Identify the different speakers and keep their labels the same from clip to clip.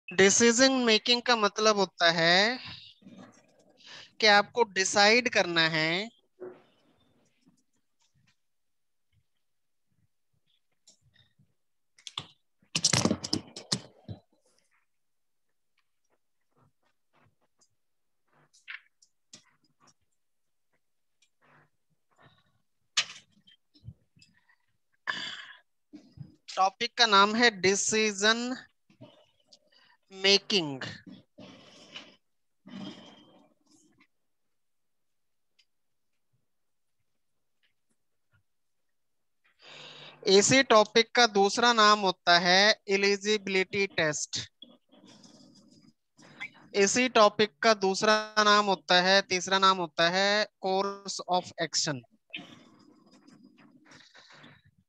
Speaker 1: Decision making का मतलब होता है कि आपको डिसाइड करना है टॉपिक का नाम है डिसीजन मेकिंग। इसी टॉपिक का दूसरा नाम होता है एलिजिबिलिटी टेस्ट। इसी टॉपिक का दूसरा नाम होता है, तीसरा नाम होता है कोर्स ऑफ एक्शन।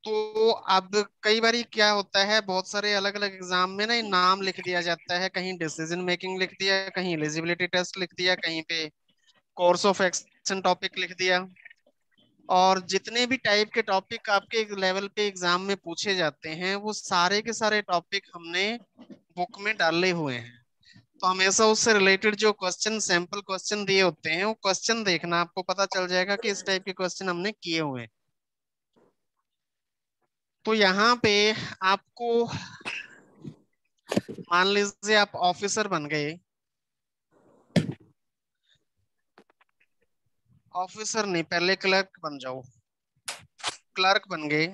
Speaker 1: तो अब कई बार क्या होता है, बहुत सारे अलग अलग एग्जाम में ना ये नाम लिख दिया जाता है, कहीं डिसीजन मेकिंग लिख दिया, कहीं एलिजिबिलिटी टेस्ट लिख दिया, कहीं पे कोर्स ऑफ एक्शन टॉपिक लिख दिया। और जितने भी टाइप के टॉपिक आपके लेवल पे एग्जाम में पूछे जाते हैं वो सारे के सारे टॉपिक हमने बुक में डाले हुए हैं। तो हमेशा उससे रिलेटेड जो क्वेश्चन, सैंपल क्वेश्चन दिए होते हैं, वो क्वेश्चन देखना, आपको पता चल जाएगा कि इस टाइप के क्वेश्चन हमने किए हुए हैं। तो यहाँ पे आपको, मान लीजिए आप ऑफिसर बन गए, ऑफिसर नहीं पहले क्लर्क बन जाओ, क्लर्क बन गए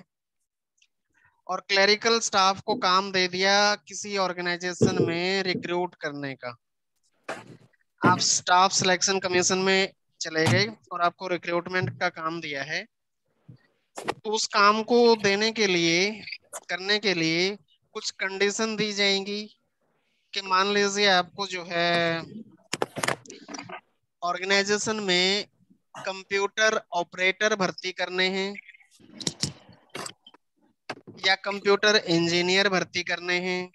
Speaker 1: और क्लरिकल स्टाफ को काम दे दिया किसी ऑर्गेनाइजेशन में रिक्रूट करने का। आप स्टाफ सिलेक्शन कमीशन में चले गए और आपको रिक्रूटमेंट का काम दिया है। तो उस काम को देने के लिए, करने के लिए कुछ कंडीशन दी जाएंगी कि मान लीजिए आपको जो है ऑर्गेनाइजेशन में कंप्यूटर ऑपरेटर भर्ती करने हैं या कंप्यूटर इंजीनियर भर्ती करने हैं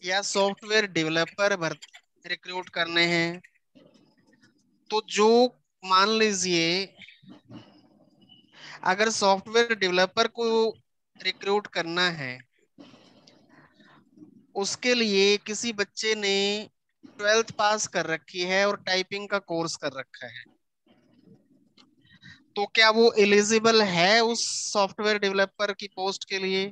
Speaker 1: या सॉफ्टवेयर डेवलपर रिक्रूट करने हैं। तो जो, मान लीजिए अगर सॉफ्टवेयर डेवलपर को रिक्रूट करना है, उसके लिए किसी बच्चे ने 12th पास कर रखी है और टाइपिंग का कोर्स कर रखा है, तो क्या वो एलिजिबल है उस सॉफ्टवेयर डेवलपर की पोस्ट के लिए?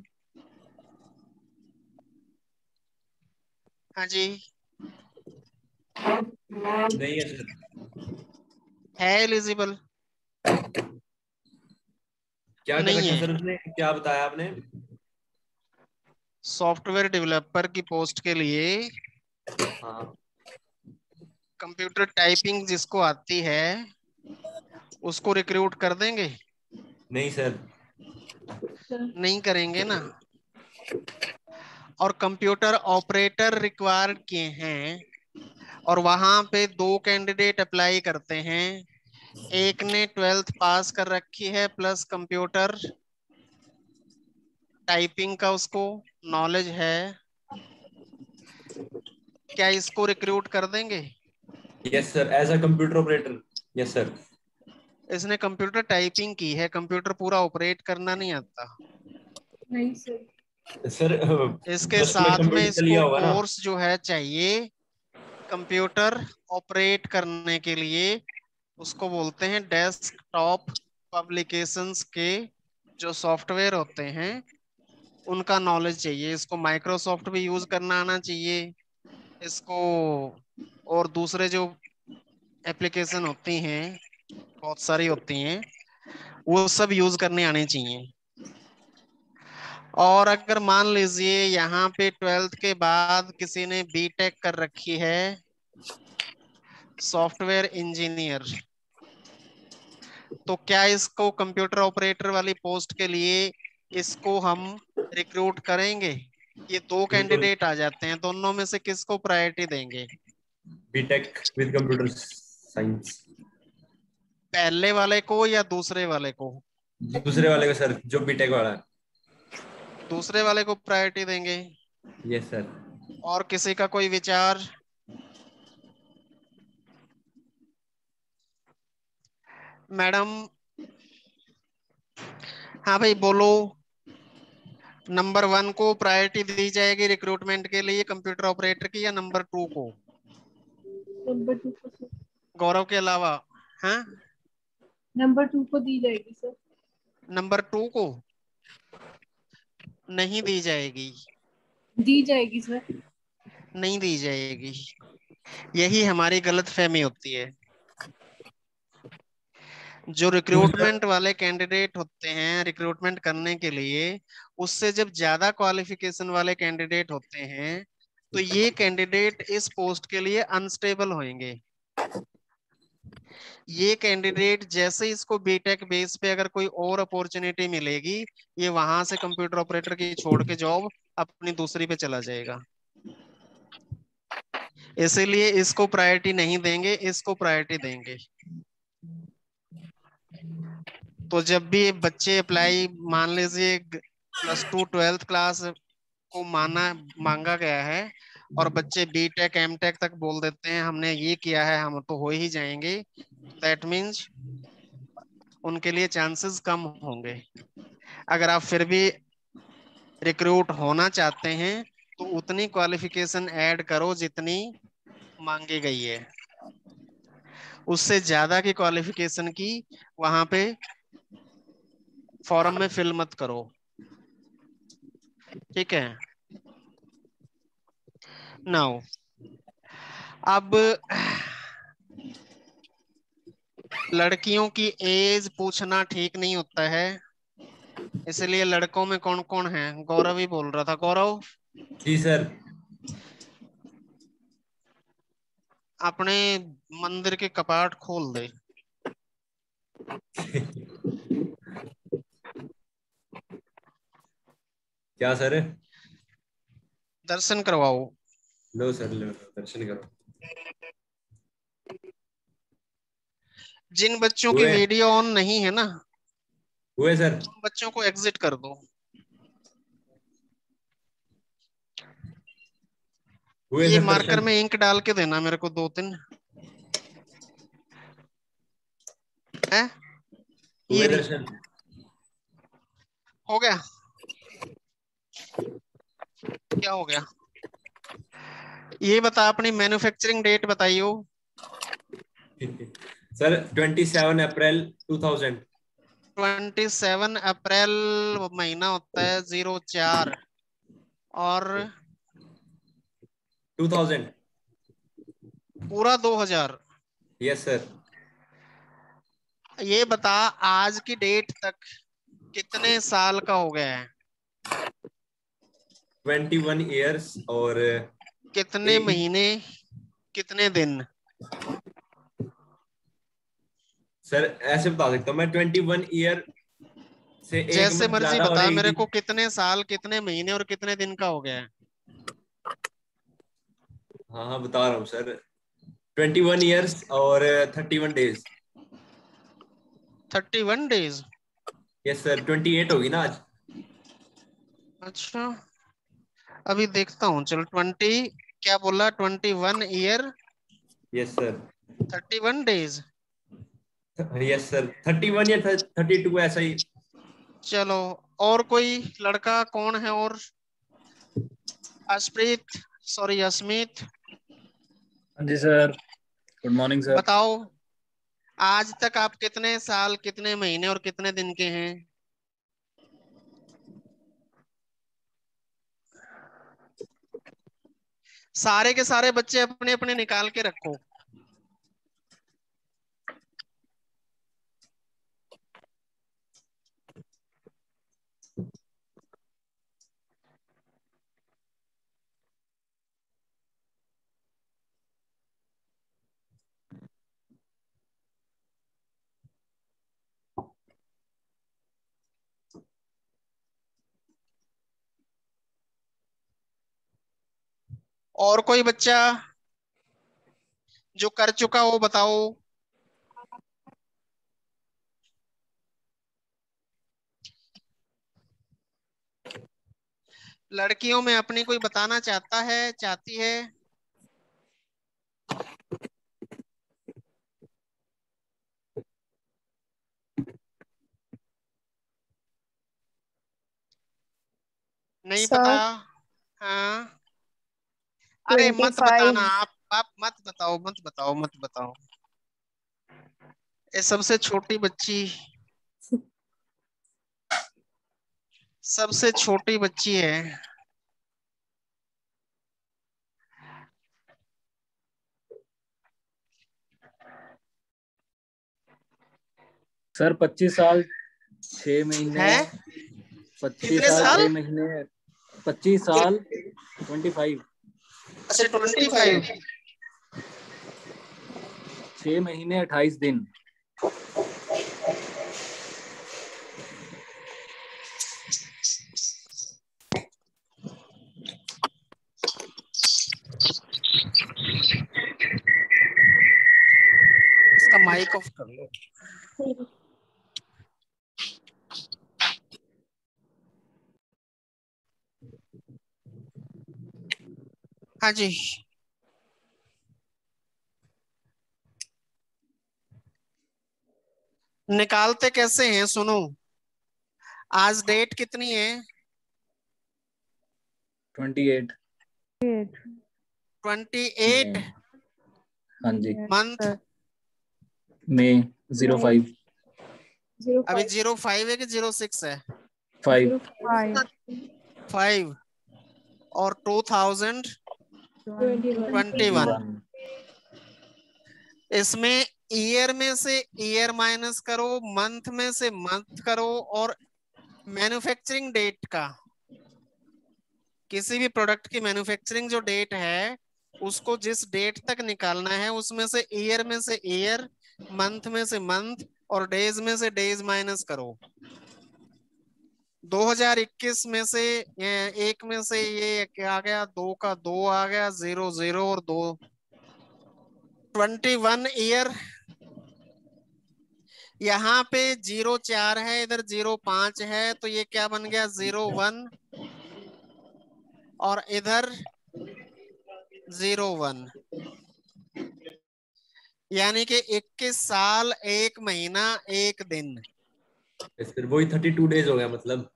Speaker 1: हाँ जी,
Speaker 2: नहीं है सर।
Speaker 1: है एलिजिबल?
Speaker 2: क्या कर
Speaker 1: नहीं
Speaker 2: रखा
Speaker 1: है।
Speaker 2: सर उसने, क्या बताया आपने?
Speaker 1: सॉफ्टवेयर डेवलपर की पोस्ट के लिए
Speaker 2: हाँ।
Speaker 1: कंप्यूटर टाइपिंग जिसको आती है उसको रिक्रूट कर देंगे?
Speaker 2: नहीं सर।
Speaker 1: नहीं करेंगे ना। और कंप्यूटर ऑपरेटर रिक्वायर्ड किए हैं और वहां पे दो कैंडिडेट अप्लाई करते हैं, एक ने 12th पास कर रखी है प्लस कंप्यूटर टाइपिंग का उसको नॉलेज है, क्या इसको रिक्रूट कर देंगे?
Speaker 2: Yes sir, as a computer operator. Yes sir.
Speaker 1: इसने कंप्यूटर टाइपिंग की है, कंप्यूटर पूरा ऑपरेट करना नहीं आता।
Speaker 3: नहीं सर।
Speaker 2: सर
Speaker 1: इसके
Speaker 2: प्लस टू में
Speaker 1: साथ में
Speaker 2: कंप्यूटर चल
Speaker 1: इसको
Speaker 2: गया होगा ना।
Speaker 1: कोर्स जो है चाहिए कंप्यूटर ऑपरेट करने के लिए, उसको बोलते हैं डेस्कटॉप पब्लिकेशंस के जो सॉफ्टवेयर होते हैं उनका नॉलेज चाहिए। इसको माइक्रोसॉफ्ट भी यूज करना आना चाहिए, इसको और दूसरे जो एप्लीकेशन होती हैं, बहुत सारी होती हैं, वो सब यूज करने आने चाहिए। और अगर मान लीजिए यहाँ पे 12th के बाद किसी ने बीटेक कर रखी है, सॉफ्टवेयर इंजीनियर, तो क्या इसको कंप्यूटर ऑपरेटर वाली पोस्ट के लिए इसको हम रिक्रूट करेंगे? ये दो
Speaker 2: बिल्कुल।
Speaker 1: कैंडिडेट आ जाते हैं, दोनों में से किसको प्रायोरिटी देंगे?
Speaker 2: BTech with computer science.
Speaker 1: पहले वाले को या दूसरे वाले को?
Speaker 2: दूसरे वाले का सर, जो बीटेक वाला है।
Speaker 1: दूसरे वाले को प्रायोरिटी देंगे।
Speaker 2: Yes sir.
Speaker 1: और किसी का कोई विचार? मैडम, हाँ भाई बोलो। नंबर 1 को प्रायोरिटी दी जाएगी रिक्रूटमेंट के लिए कंप्यूटर ऑपरेटर की, या नंबर 2 को?
Speaker 3: नंबर 2 को सर।
Speaker 1: गौरव के अलावा? हाँ,
Speaker 3: नंबर 2 को दी जाएगी सर।
Speaker 1: नंबर 2 को नहीं दी जाएगी।
Speaker 3: दी जाएगी सर।
Speaker 1: नहीं दी जाएगी, यही हमारी गलतफहमी होती है। जो
Speaker 2: क्यों सर?
Speaker 1: रिक्रूटमेंट वाले कैंडिडेट होते हैं रिक्रूटमेंट करने के लिए, उससे जब ज्यादा क्वालिफिकेशन वाले कैंडिडेट होते हैं, तो ये कैंडिडेट इस पोस्ट के लिए अनस्टेबल होंगे। ये कैंडिडेट जैसे इसको बीटेक बेस पे अगर कोई और अपॉर्चुनिटी मिलेगी, ये वहां से कंप्यूटर ऑपरेटर की छोड़ के जॉब अपनी दूसरी पे चला जाएगा। इसीलिए इसको प्रायोरिटी नहीं देंगे, इसको प्रायोरिटी देंगे। तो जब भी बच्चे अप्लाई, मान लीजिए +2 12th क्लास को मांगा गया है, और बच्चे बीटेक एमटेक तक बोल देते हैं हमने ये किया है, हम तो हो ही जाएंगे, दैट मीन्स उनके लिए चांसेस कम होंगे। अगर आप फिर भी रिक्रूट होना चाहते हैं, तो उतनी क्वालिफिकेशन ऐड करो जितनी मांगी गई है। उससे ज्यादा की क्वालिफिकेशन की वहां पे फॉर्म में फिल मत करो, ठीक है? नाउ अब लड़कियों की एज पूछना ठीक नहीं होता है, इसलिए लड़कों में कौन कौन है? गौरव ही बोल रहा था। गौरव,
Speaker 2: जी सर।
Speaker 1: अपने मंदिर के कपाट खोल दे।
Speaker 2: क्या सर?
Speaker 1: दर्शन करवाओ।
Speaker 2: लो सर, लो दर्शन करो।
Speaker 1: जिन बच्चों की
Speaker 2: हुए
Speaker 1: वीडियो ऑन नहीं है ना,
Speaker 2: हुए सर।
Speaker 1: उन बच्चों को एग्जिट कर दो।
Speaker 2: हुए
Speaker 1: ये
Speaker 2: सर
Speaker 1: मार्कर
Speaker 2: दर्शन।
Speaker 1: में इंक डाल के देना मेरे को 2 3 है।
Speaker 2: हुए
Speaker 1: ये रही।
Speaker 2: दर्शन।
Speaker 1: हो गया? क्या हो गया? ये बता, अपनी मैन्युफैक्चरिंग डेट बताइयो।
Speaker 2: सर 27 अप्रैल 2000।
Speaker 1: 27 अप्रैल महीना होता है 04, और
Speaker 2: 2000।
Speaker 1: पूरा 2000।
Speaker 2: Yes sir.
Speaker 1: ये बता, आज की डेट तक कितने साल का हो गया है?
Speaker 2: 21 ईयर्स और
Speaker 1: कितने
Speaker 2: एक।
Speaker 1: महीने, कितने दिन?
Speaker 2: सर ऐसे बता सकता हूँ मैं, 21 ईयर से एक
Speaker 1: जैसे
Speaker 2: मंथ
Speaker 1: मर्जी
Speaker 2: ज्यादा और
Speaker 1: बता
Speaker 2: एक
Speaker 1: मेरे को,
Speaker 2: दिन।
Speaker 1: कितने साल कितने महीने और कितने दिन का हो गया है?
Speaker 2: हाँ हाँ बता रहा हूँ सर। 21 ईयर्स और 31 डेज।
Speaker 1: 31 डेज?
Speaker 2: यस सर, 28 होगी ना आज।
Speaker 1: अच्छा, अभी देखता हूँ, चल 20, क्या बोला? 21 year
Speaker 2: yes sir.
Speaker 1: 31 days.
Speaker 2: Yes sir, 31 या 32 ऐसा ही।
Speaker 1: चलो, और कोई लड़का कौन है? और अशप्रीत, सॉरी अस्मित,
Speaker 4: हाँ जी सर, गुड मॉर्निंग सर।
Speaker 1: बताओ, आज तक आप कितने साल कितने महीने और कितने दिन के हैं? सारे के सारे बच्चे अपने अपने निकाल के रखो। और कोई बच्चा जो कर चुका हो बताओ। लड़कियों में अपनी कोई बताना चाहता है, चाहती है? नहीं
Speaker 3: सर,
Speaker 1: पता? हाँ, अरे मत
Speaker 3: 25।
Speaker 1: बताना, आप मत बताओ, मत बताओ, मत बताओ। ये सबसे छोटी बच्ची, सबसे छोटी बच्ची है।
Speaker 4: सर 25 साल 6 महीने,
Speaker 1: है
Speaker 4: 25
Speaker 1: कितने
Speaker 4: साल
Speaker 1: साल?
Speaker 4: 6 महीने, 25 साल 25,
Speaker 1: अच्छा 25।
Speaker 4: 6 महीने 28 दिन।
Speaker 1: इसका माइक ऑफ कर लो। हाँ जी, निकालते कैसे हैं सुनो। आज डेट कितनी है?
Speaker 4: 28
Speaker 1: 28।
Speaker 4: में। हाँ जी,
Speaker 1: मंथ?
Speaker 4: मई 05
Speaker 1: अभी 05 है कि 06 है?
Speaker 4: 5
Speaker 1: 5। और 2021,
Speaker 4: 21।
Speaker 1: इसमें ईयर में से ईयर माइनस करो, मंथ में से मंथ करो, और मैन्युफैक्चरिंग डेट का, किसी भी प्रोडक्ट की मैन्युफैक्चरिंग जो डेट है उसको जिस डेट तक निकालना है उसमें से ईयर में से ईयर, मंथ में से मंथ और डेज में से डेज माइनस करो। 2021 में से एक में से ये क्या आ गया, 2 का 2 आ गया, 0 0 और 2, 21 ईयर। यहाँ पे 04 है, इधर 05 है, तो ये क्या बन गया, 01, और इधर 01, यानी कि 21 साल 1 महीना 1 दिन।
Speaker 2: फिर वही 32 डेज हो गया मतलब।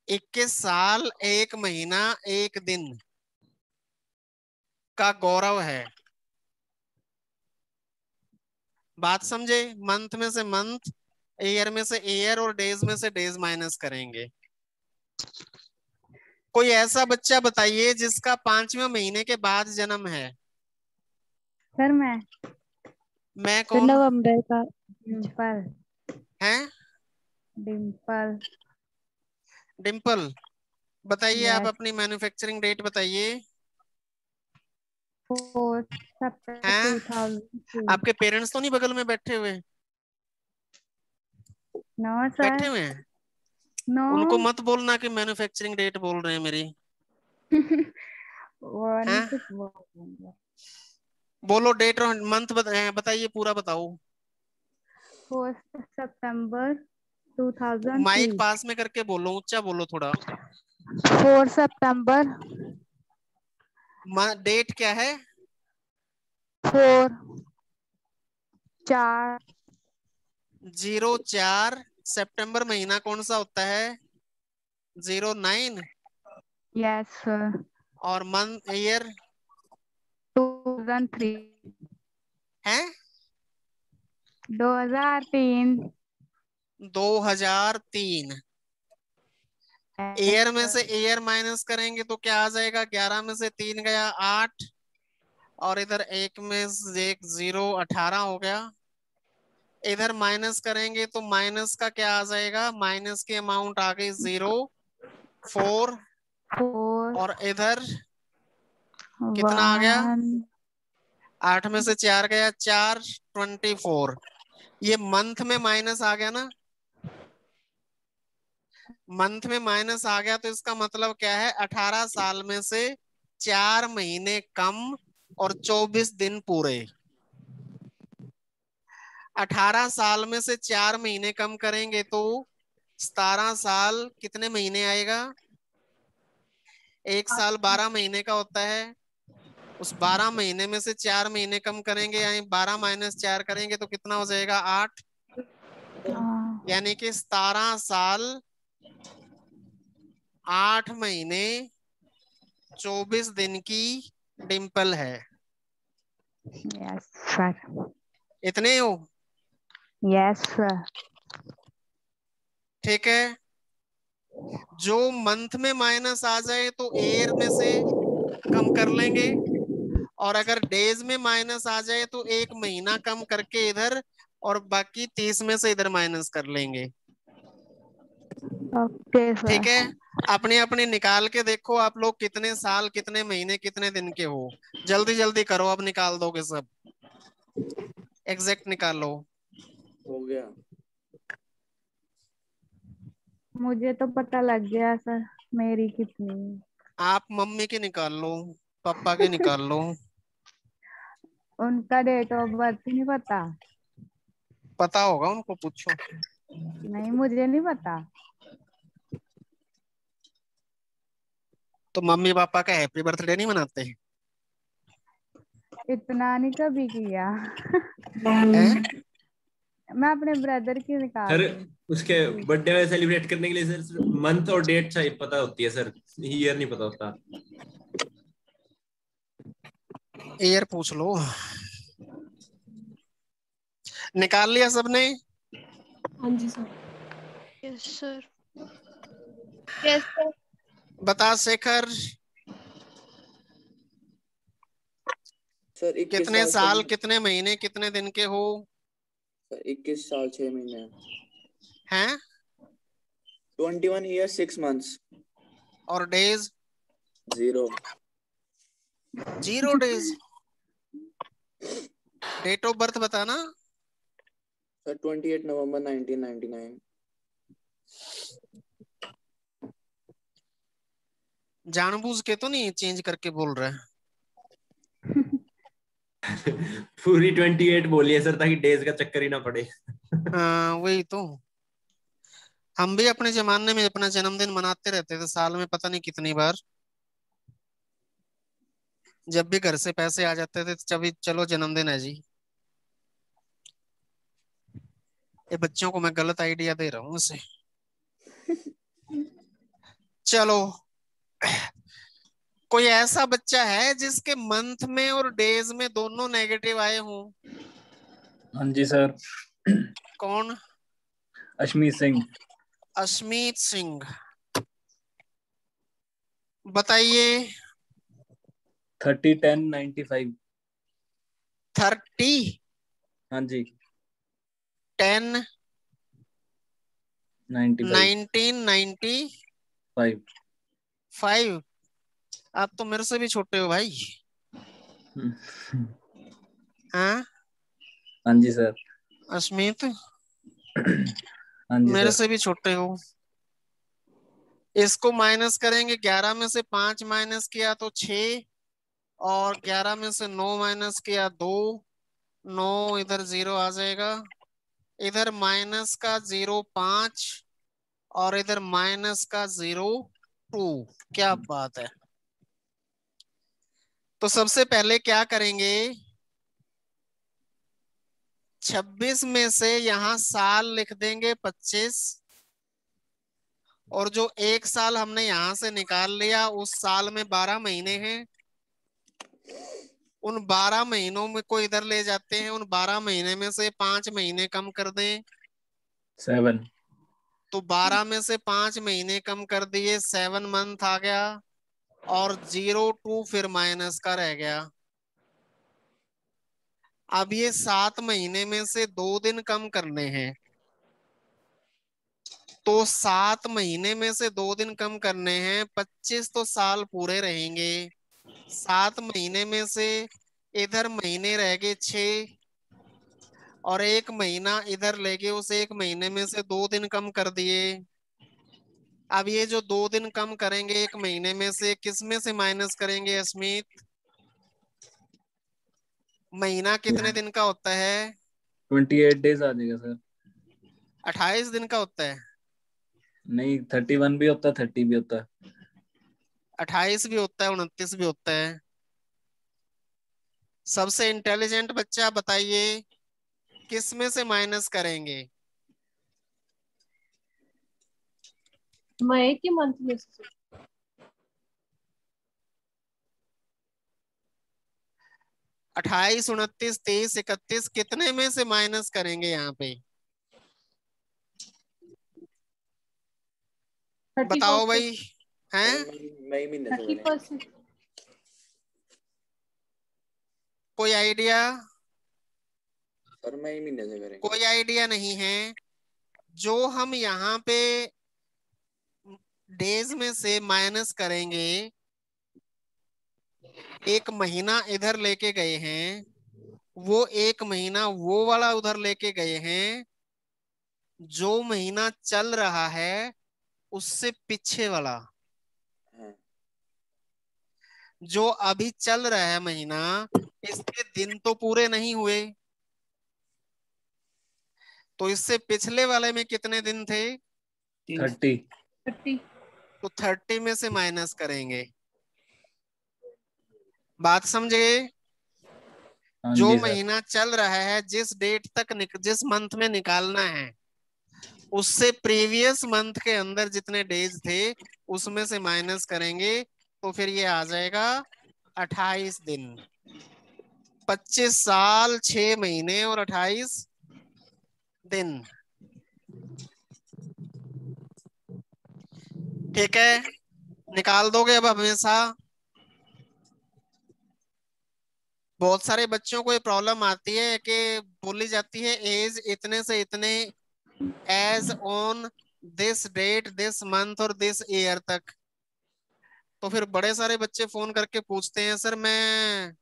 Speaker 1: 21 साल 1 महीना 1 दिन का गौरव है। बात समझे? मंथ में से मंथ, ईयर में से ईयर और डेज में से डेज माइनस करेंगे। कोई ऐसा बच्चा बताइए जिसका 5वें महीने के बाद जन्म है।
Speaker 5: सर मैं
Speaker 1: कौन
Speaker 5: नवंबर का। डिम्पल।
Speaker 1: है?
Speaker 5: डिम्पल।
Speaker 1: डिम्पल, बताइए, आप
Speaker 5: यस।
Speaker 1: अपनी मैन्युफैक्चरिंग डेट बताइए।
Speaker 5: 4 सितंबर
Speaker 1: हैं?
Speaker 5: 2003।
Speaker 1: आपके पेरेंट्स तो नहीं बगल में बैठे हुए?
Speaker 5: नो
Speaker 1: बैठे
Speaker 5: सर।
Speaker 1: हुए हैं?
Speaker 5: नो।
Speaker 1: उनको मत बोलना कि मैन्युफैक्चरिंग डेट बोल रहे हैं मेरी।
Speaker 5: वो नहीं
Speaker 1: हैं?
Speaker 5: कुछ बोलेंगे।
Speaker 1: बोलो डेट और मंथ बताइए, पूरा बताओ।
Speaker 5: 4 सितंबर
Speaker 1: माइक
Speaker 5: 2003।
Speaker 1: पास में करके बोलो, ऊंचा बोलो थोड़ा।
Speaker 5: 4 सितंबर।
Speaker 1: डेट क्या है?
Speaker 5: 4 4।
Speaker 1: 04 सितंबर महीना कौन सा होता है? 09।
Speaker 5: Yes sir.
Speaker 1: और मंथ ईयर
Speaker 5: 2003।
Speaker 1: है
Speaker 5: 2003।
Speaker 1: 2003।
Speaker 5: यस
Speaker 1: ईयर में
Speaker 5: सर।
Speaker 1: से ईयर माइनस करेंगे तो क्या आ जाएगा, 11 में से 3 गया 8, और इधर एक में से एक 0, 18 हो गया। इधर माइनस करेंगे तो माइनस का क्या आ जाएगा, माइनस की अमाउंट आ गई 0, 4,
Speaker 5: 4
Speaker 1: और इधर कितना आ गया,
Speaker 5: 1।
Speaker 1: 8 में से 4 गया 4, 24। ये मंथ में माइनस आ गया ना, मंथ में माइनस आ गया, तो इसका मतलब क्या है, 18 साल में से 4 महीने कम और 24 दिन पूरे। 18 साल में से 4 महीने कम करेंगे तो 17 साल कितने महीने आएगा, 1 साल 12 महीने का होता है। उस 12 महीने में से 4 महीने कम करेंगे, यानी 12 माइनस 4 करेंगे तो कितना हो जाएगा, 8, यानी कि 17 साल 8 महीने 24 दिन की डिंपल है।
Speaker 5: Yes, sir.
Speaker 1: इतने हो?
Speaker 5: Yes, sir.
Speaker 1: ठीक है। जो मंथ में माइनस आ जाए तो ईयर में से कम कर लेंगे, और अगर डेज में माइनस आ जाए तो एक महीना कम करके इधर, और बाकी 30 में से इधर माइनस कर लेंगे।
Speaker 5: Okay, sir.
Speaker 1: ठीक है। अपने अपने निकाल के देखो आप लोग कितने साल, कितने महीने, कितने दिन के हो। जल्दी जल्दी करो, अब निकाल दोगे सब। एग्जैक्ट निकालो।
Speaker 6: हो गया।
Speaker 5: मुझे तो पता लग गया सर, मेरी कितनी।
Speaker 1: आप मम्मी की निकाल लो, पापा की निकाल लो।
Speaker 5: उनका डेट ऑफ बर्थ नहीं पता।
Speaker 1: पता होगा उनको, पूछो।
Speaker 5: नहीं, मुझे नहीं पता।
Speaker 1: तो मम्मी पापा का हैप्पी बर्थडे नहीं मनाते हैं?
Speaker 5: इतना नहीं कभी किया।
Speaker 1: हैं?
Speaker 5: मैं अपने ब्रदर की निकाल
Speaker 2: सर
Speaker 5: रही हूँ।
Speaker 2: उसके बर्थडे में सेलिब्रेट करने के लिए सर मंथ और डेट चाहिए, पता होती है सर, ईयर नहीं पता होता।
Speaker 1: ईयर पूछ लो। निकाल लिया सबने?
Speaker 3: हाँ जी sir.
Speaker 7: Yes sir.
Speaker 3: Yes sir.
Speaker 1: बता शेखर,
Speaker 6: सर 21
Speaker 1: कितने
Speaker 6: साल
Speaker 1: साल,
Speaker 6: 6
Speaker 1: कितने महीने, कितने दिन के हो?
Speaker 6: सर 21 साल 6 महीने।
Speaker 1: हैं?
Speaker 6: 21 years 6 months।
Speaker 1: और days?
Speaker 6: 0।
Speaker 1: 0 days. Date of birth बताना।
Speaker 6: Sir 28 November 1999।
Speaker 1: जानबूझ के तो नहीं चेंज करके बोल रहा है?
Speaker 2: पूरी 28 बोलिए सर, ताकि डेज का चक्कर ही ना पड़े।
Speaker 1: हाँ वही तो। हम भी अपने जमाने में अपना जन्मदिन मनाते रहते थे, साल में पता नहीं कितनी बार। जब भी घर से पैसे आ जाते थे, तभी चलो जन्मदिन है जी। ये बच्चों को मैं गलत आइडिया दे रहा हूँ इसे। चलो, कोई ऐसा बच्चा है जिसके मंथ में और डेज में दोनों नेगेटिव आए हों?
Speaker 4: हाँ जी सर।
Speaker 1: कौन?
Speaker 4: अश्मीत सिंह।
Speaker 1: अश्मीत सिंह, बताइए।
Speaker 4: 30-10-95।
Speaker 1: 30
Speaker 4: हाँ जी।
Speaker 1: 10
Speaker 4: 95।
Speaker 1: 1995। आप तो मेरे से भी छोटे हो भाई। हाँ
Speaker 4: हाँ जी सर।
Speaker 1: अश्मीत,
Speaker 4: हाँ जी
Speaker 1: मेरे
Speaker 4: सर।
Speaker 1: से भी छोटे हो। इसको माइनस करेंगे, 11 में से 5 माइनस किया तो 6, और 11 में से 9 माइनस किया 2, 9 इधर 0 आ जाएगा। इधर माइनस का 0.5, और इधर माइनस का 0.2। क्या बात है। तो सबसे पहले क्या करेंगे, 26 में से यहां साल लिख देंगे 25, और जो एक साल हमने यहां से निकाल लिया, उस साल में 12 महीने हैं। उन 12 महीनों में को इधर ले जाते हैं, उन 12 महीने में से 5 महीने कम कर दें
Speaker 4: 7।
Speaker 1: तो 12 में से 5 महीने कम कर दिए, 7 मंथ आ गया, और 0.2 फिर माइनस का रह गया। अब ये 7 महीने में से 2 दिन कम करने हैं, तो 7 महीने में से 2 दिन कम करने हैं, 25 तो साल पूरे रहेंगे। 7 महीने में से इधर महीने रह गए 6, और 1 महीना इधर ले गए, उस 1 महीने में से 2 दिन कम कर दिए। अब ये जो 2 दिन कम करेंगे 1 महीने में से, किस में से माइनस करेंगे अस्मित? महीना कितने दिन का होता है?
Speaker 4: 28 डेज आ जाएगा सर।
Speaker 1: 28 दिन का होता है?
Speaker 4: नहीं, 31 भी होता है, 30 भी होता है।
Speaker 1: 28 भी होता है, 29 भी होता है। सबसे इंटेलिजेंट बच्चा बताइए, किस में से माइनस करेंगे?
Speaker 3: मई के मंथ में से
Speaker 1: 28, 29, 23, 31 कितने में से माइनस करेंगे यहाँ पे? बताओ भाई, हैं?
Speaker 6: मई महीने से करें।
Speaker 3: 30%।
Speaker 1: कोई आइडिया?
Speaker 6: सर मई महीने से करें।
Speaker 1: कोई आइडिया नहीं है। जो हम यहाँ पे डेज में से माइनस करेंगे, एक महीना इधर लेके गए हैं, वो एक महीना वो वाला उधर लेके गए हैं, जो महीना चल रहा है उससे पीछे वाला,
Speaker 6: हाँ।
Speaker 1: जो अभी चल रहा है महीना, इसके दिन तो पूरे नहीं हुए, तो इससे पिछले वाले में कितने दिन थे?
Speaker 4: 30।
Speaker 3: 30।
Speaker 1: तो 30 में से माइनस करेंगे। बात समझे?
Speaker 4: हाँ
Speaker 1: जो
Speaker 4: जी सर।
Speaker 1: महीना चल रहा है, जिस डेट तक जिस मंथ में निकालना है, उससे प्रीवियस मंथ के अंदर जितने डेज थे उसमें से माइनस करेंगे, तो फिर ये आ जाएगा 28 दिन। 25 साल 6 महीने और 28 दिन। ठीक है, निकाल दोगे अब हमेशा? बहुत सारे बच्चों को ये प्रॉब्लम आती है कि बोली जाती है एज इतने से इतने, age on this date, this month और दिस ईयर तक। तो फिर बड़े सारे बच्चे फोन करके पूछते हैं, सर मैं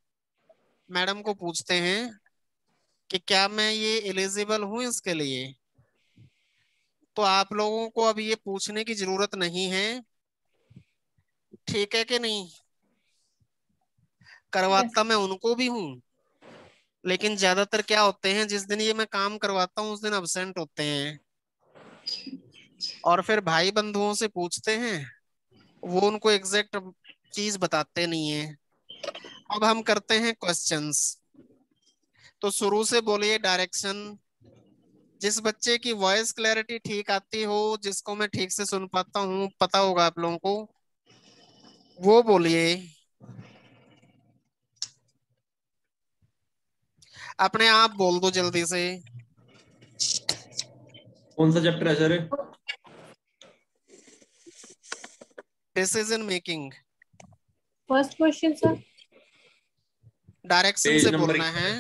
Speaker 1: मैडम को पूछते हैं कि क्या मैं ये एलिजिबल हूं इसके लिए? तो आप लोगों को अब ये पूछने की जरूरत नहीं है, ठीक है कि नहीं? करवाता मैं उनको भी हूं, लेकिन ज्यादातर क्या होते हैं, जिस दिन ये मैं काम करवाता हूँ उस दिन अब्सेंट होते हैं, और फिर भाई बंधुओं से पूछते हैं, वो उनको एग्जैक्ट चीज बताते नहीं है। अब हम करते हैं क्वेश्चंस। तो शुरू से बोलिए डायरेक्शन। जिस बच्चे की वॉइस क्लैरिटी ठीक आती हो, जिसको मैं ठीक से सुन पाता हूँ, पता होगा आप लोगों को, वो बोलिए। अपने आप बोल दो जल्दी से।
Speaker 2: कौन सा चैप्टर है sir?
Speaker 1: Decision making.
Speaker 3: First question sir.
Speaker 1: Direction
Speaker 2: page
Speaker 1: से
Speaker 2: नंबर
Speaker 1: बोलना है।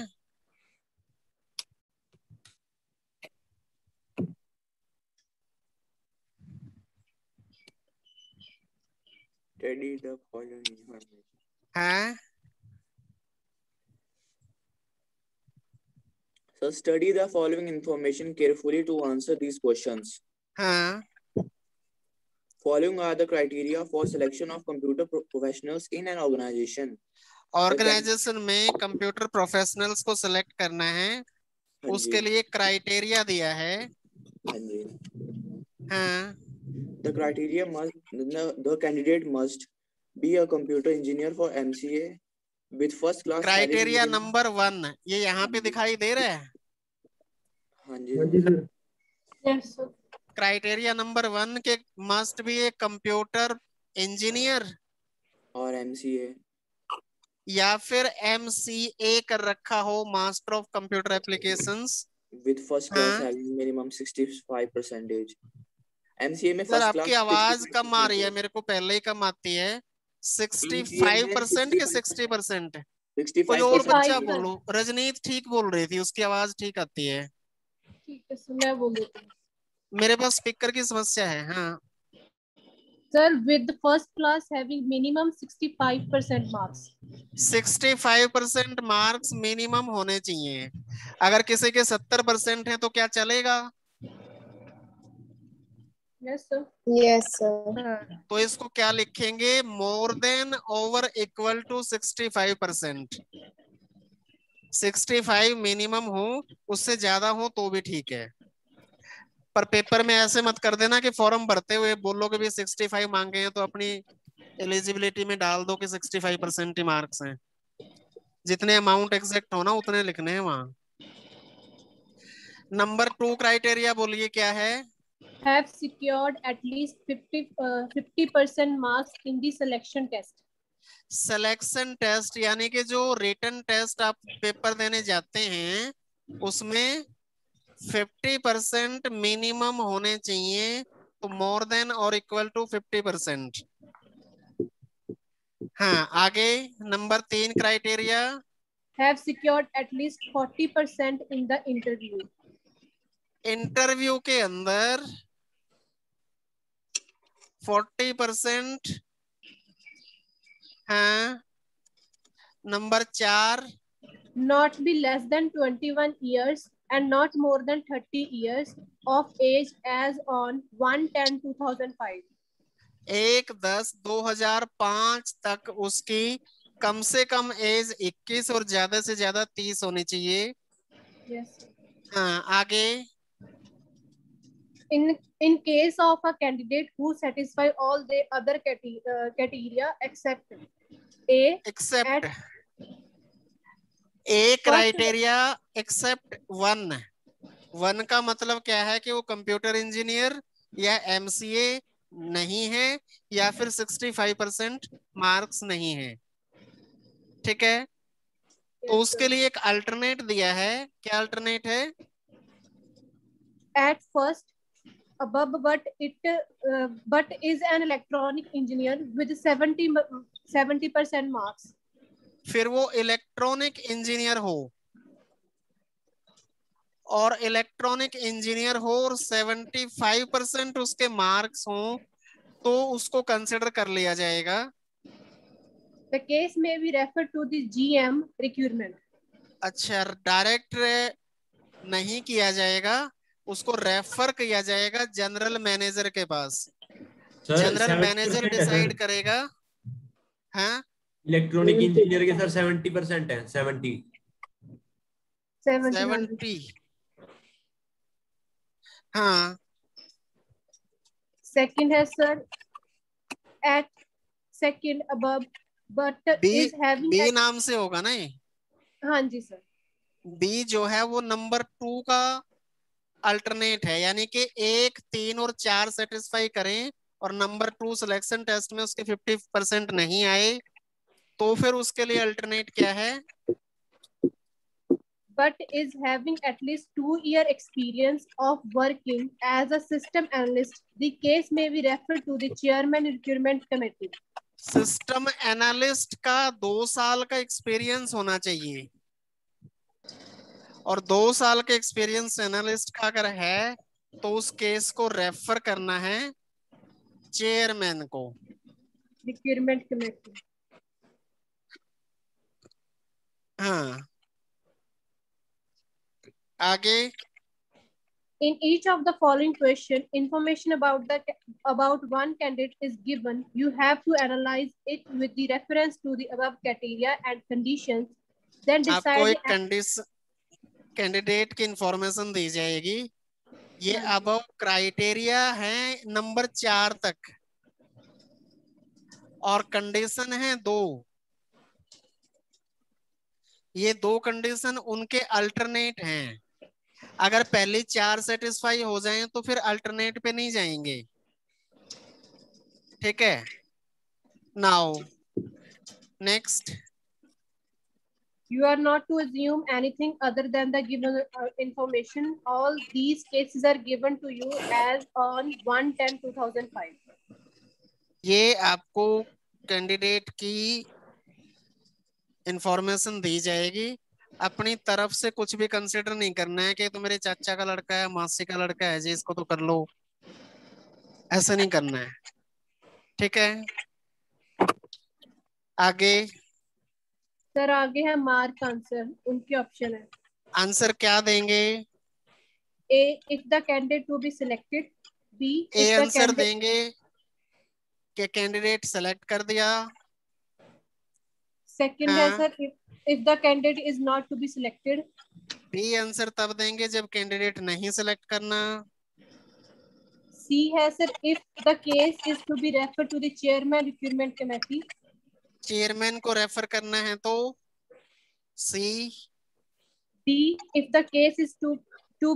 Speaker 6: Study the following information.
Speaker 1: हैं?
Speaker 6: So study the following information carefully to answer these questions.
Speaker 1: हाँ।
Speaker 6: Following are the criteria for selection of computer professionals in an organization.
Speaker 1: Organisation में computer professionals को select करना है, उसके लिए क्राइटेरिया दिया है।
Speaker 6: हाँ जी।
Speaker 1: हाँ।
Speaker 6: The criteria must the candidate must be a computer engineer for MCA with first class
Speaker 1: criteria number 1 ये यहाँ पे दिखाई दे रहा है।
Speaker 6: हाँ जी sir.
Speaker 3: Yes sir.
Speaker 1: Criteria number 1 के must be a computer engineer
Speaker 6: और MCA
Speaker 1: या फिर MCA कर रखा हो, master of computer applications,
Speaker 6: with first class having minimum 65%. MCA में
Speaker 1: सर
Speaker 6: फर्स्ट
Speaker 1: आपकी
Speaker 6: क्लास
Speaker 1: आवाज कम आ रही है, मेरे को पहले ही कम आती है। 65% के 60%? कोई और
Speaker 6: 65%।
Speaker 1: बच्चा बोलो। रजनीत ठीक बोल रही थी, उसकी आवाज ठीक आती है।
Speaker 3: ठीक है सर, मैं बोल देती हूँ।
Speaker 1: मेरे पास स्पीकर की समस्या है। हाँ
Speaker 3: sir with first class having minimum 65% marks.
Speaker 1: 65% marks minimum होने चाहिए। अगर किसी के 70% है तो क्या चलेगा?
Speaker 3: Yes sir.
Speaker 5: Yes sir.
Speaker 1: तो इसको क्या लिखेंगे? More than over equal to 65%। 65 minimum हो, उससे ज्यादा हो तो भी ठीक है। पर पेपर में ऐसे मत कर देना कि फॉर्म भरते हुए बोलो कि भी 65 मांगे हैं, तो अपनी एलिजिबिलिटी में डाल दो कि 65% ही मार्क्स हैं। जितने अमाउंट एग्जैक्ट हो ना उतने लिखने हैं वहां। नंबर 2 क्राइटेरिया बोलिए क्या है?
Speaker 3: Have secured at least 50% marks in the selection test.
Speaker 1: Selection test यानी कि जो रिटन टेस्ट आप पेपर देने जाते हैं उसमें 50% मिनिमम होने चाहिए, तो मोर देन और इक्वल टू 50%। हाँ, आगे number 3 criteria,
Speaker 3: have secured at least 40% in the interview.
Speaker 1: Interview के अंदर 40%। हाँ, number 4,
Speaker 3: Not be less than 21 years and not more than 30 years of age as on 1/10/2005.
Speaker 1: 1/10/2005 तक उसकी कम से कम एज 21 और ज्यादा से ज्यादा 30 होनी चाहिए।
Speaker 3: Yes.
Speaker 1: हाँ, आगे
Speaker 3: In case of a candidate who satisfy all the other criteria except A,
Speaker 1: except
Speaker 3: at
Speaker 1: A criteria except 1 का मतलब क्या है कि वो कंप्यूटर इंजीनियर या एमसीए नहीं है या फिर 65% मार्क्स नहीं है। ठीक है, तो उसके लिए एक अल्टरनेट दिया है। क्या अल्टरनेट है?
Speaker 3: at first above but is an electronic engineer with 70% marks.
Speaker 1: फिर वो इलेक्ट्रॉनिक इंजीनियर हो और इलेक्ट्रॉनिक इंजीनियर हो और 75% उसके मार्क्स हो तो उसको कंसिडर कर लिया जाएगा।
Speaker 3: The case may be referred to the GM requirement.
Speaker 1: अच्छा, डायरेक्ट नहीं किया जाएगा, उसको रेफर किया जाएगा जनरल मैनेजर के पास। जनरल मैनेजर डिसाइड करेगा। हाँ,
Speaker 2: इलेक्ट्रॉनिक इंजीनियर के सर 70% है। 70
Speaker 1: हाँ।
Speaker 3: Second है sir at second above but is having
Speaker 1: B नाम से होगा ना ये?
Speaker 3: हाँ जी सर।
Speaker 1: बी जो है वो नंबर 2 का अल्टरनेट है, यानी कि 1, 3 और 4 सेटिस्फाई करें और नंबर 2 सिलेक्शन टेस्ट में उसके 50% नहीं आए तो फिर उसके लिए अल्टरनेट क्या है?
Speaker 3: But is having at least 2-year experience of working as a system analyst. The case may be referred to the chairman recruitment committee.
Speaker 1: System analyst का 2 साल का एक्सपीरियंस होना चाहिए और 2 साल के एक्सपीरियंस एनालिस्ट का अगर है तो उस केस को रेफर करना है चेयरमैन को।
Speaker 3: Recruitment committee.
Speaker 1: हाँ, आगे
Speaker 3: In each of the following question, information about one candidate is given. You have to analyze it with the reference to the above criteria and conditions. Then
Speaker 1: आपको
Speaker 3: decide.
Speaker 1: एक candidate की information दी जाएगी। ये above criteria है number 4 तक और condition है 2। ये 2 कंडीशन उनके अल्टरनेट हैं। अगर पहली 4 सेटिस्फाई हो जाएं तो फिर अल्टरनेट पे नहीं जाएंगे। ठीक है, now next.
Speaker 3: You are not to assume anything other than the given information. All these cases are given to you as on 1/10/2005.
Speaker 1: ये आपको कैंडिडेट की इंफॉर्मेशन दी जाएगी। अपनी तरफ से कुछ भी कंसिडर नहीं करना है कि तो मेरे चाचा का लड़का है, मासी का लड़का है जी, इसको तो कर लो, ऐसा नहीं करना है। ठीक है, आगे
Speaker 3: सर आगे है मार्क आंसर, उनके ऑप्शन है।
Speaker 1: आंसर क्या देंगे?
Speaker 3: A, if the candidate to be selected. B,
Speaker 1: A
Speaker 3: if the
Speaker 1: answer
Speaker 3: candidate.
Speaker 1: देंगे कि कैंडिडेट सेलेक्ट कर दिया।
Speaker 3: Second है sir if the candidate is not to be selected.
Speaker 1: B answer तब देंगे जब कैंडिडेट नहीं सेलेक्ट करना।
Speaker 3: C है sir if the case is to be referred to the chairman recruitment committee.
Speaker 1: Chairman को रेफर करना है तो सी।
Speaker 3: D, if the case is to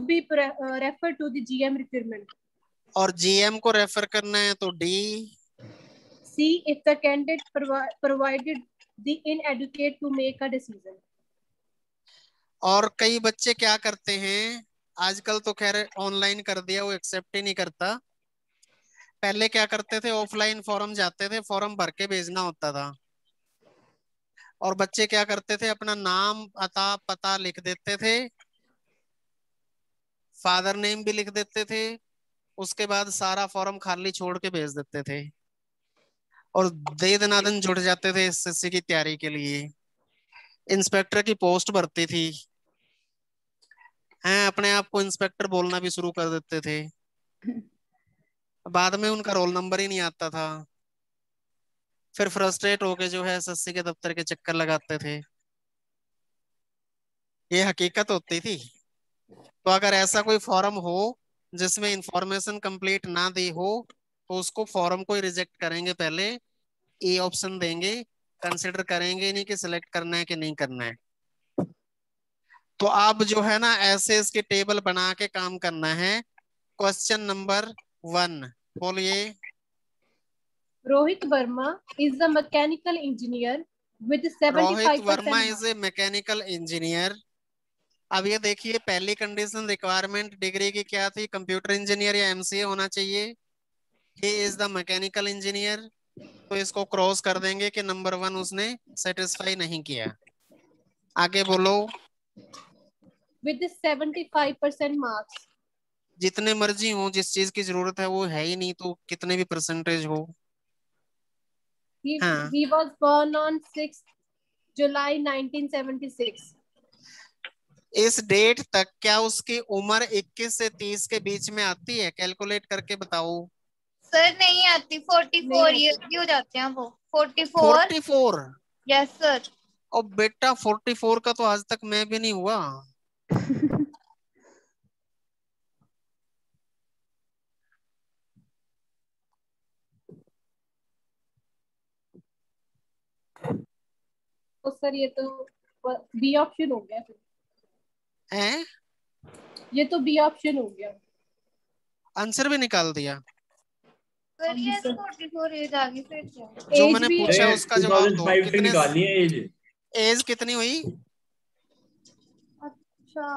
Speaker 3: be referred to the GM recruitment.
Speaker 1: और जीएम को refer करना है तो D.
Speaker 3: C, if the candidate provided the inadequate to make a decision.
Speaker 1: और कई बच्चे क्या करते हैं, आजकल तो खैर ऑनलाइन कर दिया, वो एक्सेप्ट ही नहीं करता। पहले क्या करते थे, ऑफलाइन फॉर्म जाते थे, फॉर्म भर के भेजना होता था, और बच्चे क्या करते थे, अपना नाम पता लिख देते थे, फादर नेम भी लिख देते थे, उसके बाद सारा फॉर्म खाली छोड़ के भेज देते थे, और दे दनादन जुट जाते थे एसएससी की तैयारी के लिए। इंस्पेक्टर की पोस्ट भरती थी, हैं, अपने आप को इंस्पेक्टर बोलना भी शुरू कर देते थे, बाद में उनका रोल नंबर ही नहीं आता था, फिर फ्रस्ट्रेट होके जो है एसएससी के दफ्तर के चक्कर लगाते थे। ये हकीकत होती थी। तो अगर ऐसा कोई फॉर्म हो जिसमें इंफॉर्मेशन कंप्लीट ना दी हो, तो उसको फॉर्म को ही रिजेक्ट करेंगे, पहले ए ऑप्शन देंगे, कंसिडर करेंगे नहीं कि सिलेक्ट करना है कि नहीं करना है। तो आप जो है ना ऐसे इसके टेबल बना के काम करना है। क्वेश्चन नंबर 1 बोलिए।
Speaker 3: Rohit Verma is a mechanical engineer with
Speaker 1: Rohit
Speaker 3: 75%
Speaker 1: Verma is
Speaker 3: marks.
Speaker 1: A mechanical engineer. अब ये देखिए, पहली कंडीशन रिक्वायरमेंट डिग्री की क्या थी, कंप्यूटर इंजीनियर या एमसीए होना चाहिए। He is the mechanical engineer, तो इसको क्रॉस कर देंगे कि नंबर 1 उसने सेटिस्फाई नहीं किया। आगे बोलो।
Speaker 3: With 75% marks.
Speaker 1: जितने मर्जी हो, जिस चीज की जरूरत है वो है ही नहीं, तो कितने भी परसेंटेज हो। हाँ,
Speaker 3: He was born on 6th July 1976.
Speaker 1: इस डेट तक क्या उसकी उम्र 21 से 30 के बीच में आती है? कैलकुलेट करके बताओ।
Speaker 7: सर नहीं आती, 44 ईयर की हो जाते हैं वो। 44।
Speaker 1: 44?
Speaker 7: Yes sir.
Speaker 1: और बेटा 44 का तो आज तक मैं भी नहीं हुआ।
Speaker 3: तो सर ये तो बी ऑप्शन हो गया फिर।
Speaker 1: हैं?
Speaker 3: ये तो बी ऑप्शन हो गया।
Speaker 1: आंसर भी निकाल दिया।
Speaker 7: सर ये 44 एज आ गई फिर क्या?
Speaker 1: जो
Speaker 3: एज
Speaker 1: मैंने
Speaker 3: भी
Speaker 1: पूछा उसका जवाब दो।
Speaker 2: 2005 तक
Speaker 1: कितने
Speaker 2: निकालनी है एज।
Speaker 1: एज कितनी हुई?
Speaker 7: अच्छा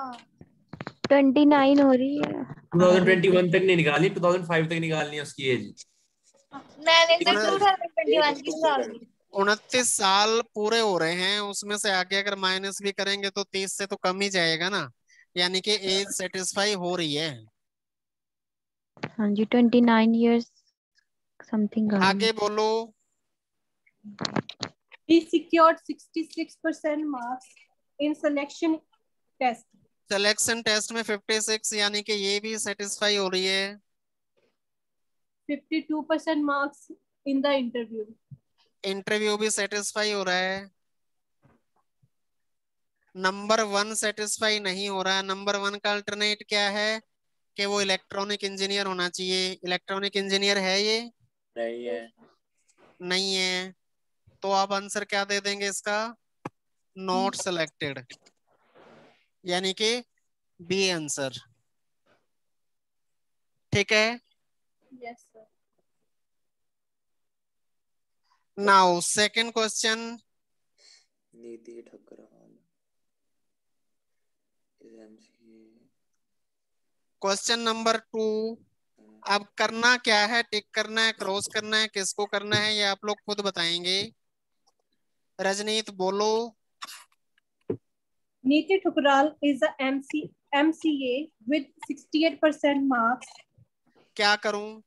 Speaker 5: 29 हो रही है।
Speaker 2: 2021 तक नहीं निकालनी, 2005 तक निकालनी है उसकी एज।
Speaker 7: मैंने तो
Speaker 1: उन-
Speaker 7: 2021 की निकाल दी।
Speaker 1: 29 साल पूरे हो रहे हैं, उसमें से आगे अगर माइनस भी करेंगे तो 30 से तो कम ही जाएगा ना, यानी कि एज सेटिस्फाई हो रही है।
Speaker 5: हाँ जी 29 years समथिंग।
Speaker 1: आगे बोलो।
Speaker 3: he secured 66% marks in selection test.
Speaker 1: Selection test में 56, यानी कि ये भी सेटिस्फाई हो रही है।
Speaker 3: 52% marks in the interview.
Speaker 1: Interview भी सेटिस्फाई हो रहा है। नंबर 1 सेटिस्फाई नहीं हो रहा है। नंबर 1 का अल्टरनेट क्या है कि वो इलेक्ट्रॉनिक इंजीनियर होना चाहिए। इलेक्ट्रॉनिक इंजीनियर है ये?
Speaker 6: नहीं है।
Speaker 1: नहीं है, तो आप आंसर क्या दे देंगे इसका? नॉट सिलेक्टेड, यानी कि बी आंसर। ठीक है।
Speaker 3: Yes sir.
Speaker 1: Now second question.
Speaker 6: नीति ठकराल MCA।
Speaker 1: Question number 2। अब करना क्या है, टिक करना है, क्रॉस करना है, किसको करना है ये आप लोग खुद बताएंगे। रजनीत बोलो।
Speaker 3: Neeti Thukral is a MCA with 68% marks.
Speaker 1: क्या करूं?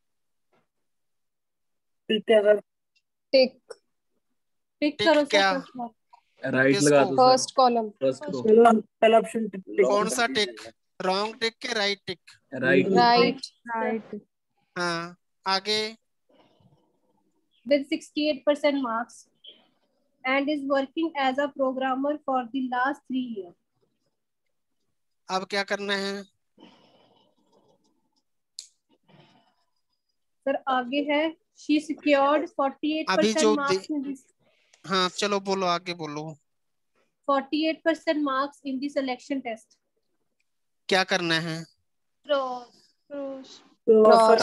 Speaker 3: टिक
Speaker 1: टिक
Speaker 3: करो
Speaker 1: क्या?
Speaker 3: सर।
Speaker 4: राइट
Speaker 1: किसको?
Speaker 4: लगा दो
Speaker 3: फर्स्ट कॉलम।
Speaker 4: First row.
Speaker 3: पहला ऑप्शन
Speaker 1: कौन सा टिक? रॉन्ग टिक के राइट टिक?
Speaker 4: राइट
Speaker 3: राइट
Speaker 1: हाँ, आगे।
Speaker 3: with 68% marks and is working as a programmer for the last 3 years.
Speaker 1: अब क्या करना है?
Speaker 3: सर आगे है she secured 48% marks in this
Speaker 1: हाँ चलो बोलो, आगे बोलो।
Speaker 3: 48% marks in the selection test.
Speaker 1: क्या करना है?
Speaker 7: Cross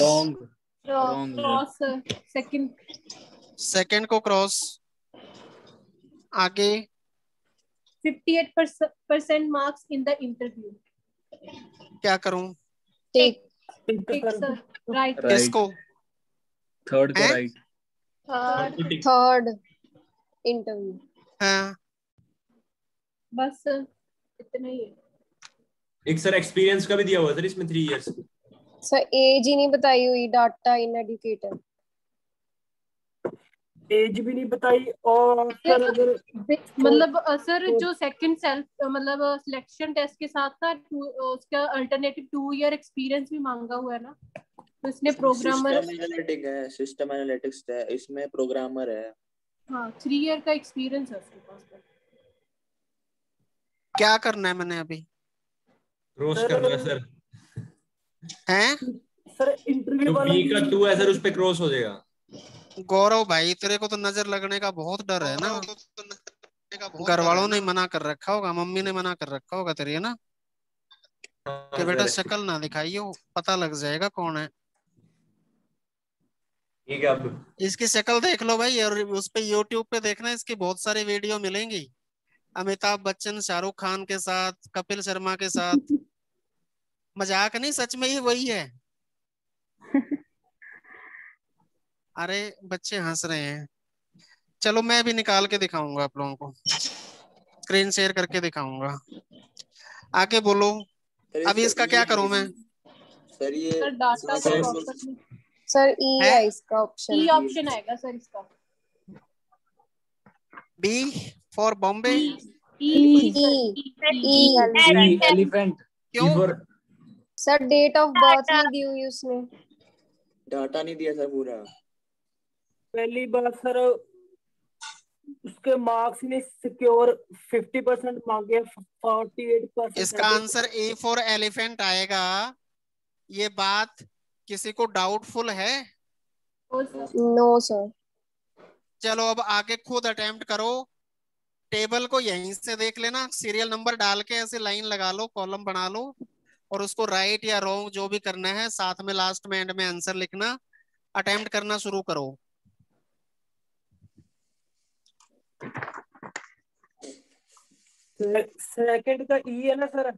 Speaker 4: wrong
Speaker 7: cross
Speaker 3: Cross second
Speaker 1: second को क्रॉस, आगे
Speaker 3: 58% मार्क्स इन द इंटरव्यू।
Speaker 1: क्या करूं?
Speaker 7: टिक।
Speaker 3: Sir right.
Speaker 4: Right.
Speaker 1: किसको?
Speaker 4: थर्ड को
Speaker 1: हैं?
Speaker 4: राइट।
Speaker 8: Third interview.
Speaker 1: हाँ,
Speaker 3: बस सर इतना ही है।
Speaker 2: एक सर एक्सपीरियंस का भी दिया हुआ सर इसमें 3 इयर्स।
Speaker 8: सर एज ही नहीं बताई हुई, डाटा इन एडुकेटर।
Speaker 9: एज भी नहीं बताई। और सर अगर
Speaker 3: मतलब सर जो सेकंड सेल्फ मतलब सिलेक्शन टेस्ट के साथ ना उसका अल्टरनेटिव 2 ईयर एक्सपीरियंस भी मांगा हुआ है ना, तो इसने प्रोग्रामर
Speaker 6: सिस्टम एनालिटिक्स है, इसमें प्रोग्रामर है।
Speaker 3: हाँ 3 ईयर का एक्सपीरियंस है उसके पास।
Speaker 1: क्या करना है मैंने अभी?
Speaker 2: क्रॉस करना है सर।
Speaker 1: हैं?
Speaker 9: सर इंटरव्यू
Speaker 2: जो
Speaker 9: वाला
Speaker 2: बी का 2 है सर उस पे क्रॉस हो जाएगा।
Speaker 1: गौरव भाई तेरे को तो नजर लगने का बहुत डर है ना। घर वालों ने मना कर रखा होगा, मम्मी ने मना कर रखा होगा तेरी, है ना, कि बेटा
Speaker 2: सर
Speaker 1: शक्ल ना दिखाइयो, पता लग जाएगा कौन है।
Speaker 2: ठीक है। अब
Speaker 1: इसकी शक्ल देख लो भाई, और उस पे यूट्यूब पे देखना, इसकी बहुत सारी वीडियो मिलेंगी, अमिताभ बच्चन, शाहरुख खान के साथ, कपिल शर्मा के साथ। मजाक नहीं, सच में ही वही है। अरे बच्चे हंस रहे हैं। चलो मैं भी निकाल के दिखाऊंगा आप लोगों को, स्क्रीन शेयर करके दिखाऊंगा। आगे बोलो, अभी इसका क्या करूं मैं?
Speaker 6: सर ये
Speaker 3: सर डाटा का प्रॉपर
Speaker 8: सर ई
Speaker 1: है?
Speaker 8: है इसका ऑप्शन।
Speaker 3: ई ऑप्शन आएगा सर इसका।
Speaker 1: B for Bombay.
Speaker 4: एलिफेंट।
Speaker 1: क्यों?
Speaker 2: For
Speaker 8: sir date of birth नहीं दी हुई उसने।
Speaker 6: डाटा नहीं दिया सर पूरा।
Speaker 9: पहली बार सर उसके मार्क्स ने सिक्योर 50% मांगे, 48%।
Speaker 1: इसका आंसर ए फॉर एलिफेंट आएगा। ये बात किसी को डाउटफुल है?
Speaker 8: No sir.
Speaker 1: चलो अब आगे खुद अटेम्प्ट करो। टेबल को यहीं से देख लेना, सीरियल नंबर डाल के ऐसे लाइन लगा लो, कॉलम बना लो, और उसको राइट या रॉन्ग जो भी करना है, साथ में लास्ट में एंड में आंसर लिखना। अटेम्प्ट करना शुरू करो।
Speaker 9: सेकंड का ई है ना सर?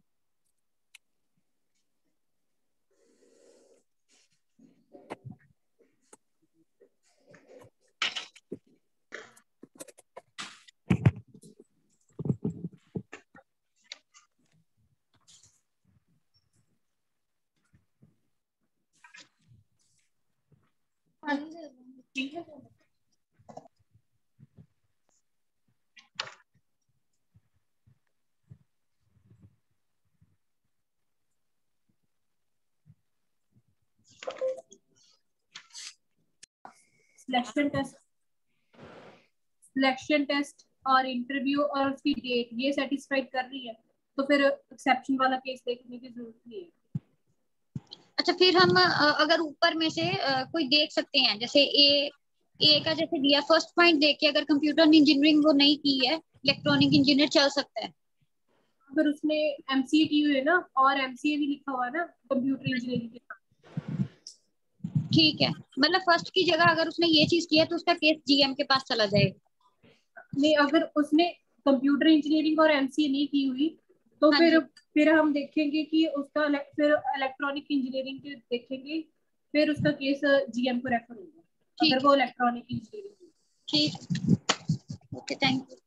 Speaker 3: सिलेक्शन टेस्ट और इंटरव्यू और उसकी डेट ये सेटिस्फाइड कर रही है, तो फिर एक्सेप्शन वाला केस देखने की जरूरत नहीं है।
Speaker 10: अच्छा फिर हम अगर ऊपर में से कोई देख सकते हैं, जैसे ए का जैसे दिया फर्स्ट पॉइंट देख के, अगर कंप्यूटर इंजीनियरिंग वो नहीं की है, इलेक्ट्रॉनिक इंजीनियर चल सकता है।
Speaker 3: अगर उसने एमसीए की हुई है ना, और एमसीए भी लिखा हुआ है ना कंप्यूटर इंजीनियरिंग के साथ।
Speaker 10: ठीक है, मतलब फर्स्ट की जगह अगर उसने ये चीज किया तो उसका केस जीएम के पास चला जाएगा।
Speaker 3: नहीं, अगर उसने कंप्यूटर इंजीनियरिंग और एमसीए नहीं की हुई तो फिर हम देखेंगे कि उसका फिर इलेक्ट्रॉनिक इंजीनियरिंग के देखेंगे, फिर उसका केस जीएम को रेफर होगा अगर वो इलेक्ट्रॉनिक इंजीनियरिंग।
Speaker 10: ठीक, ओके, थैंक यू।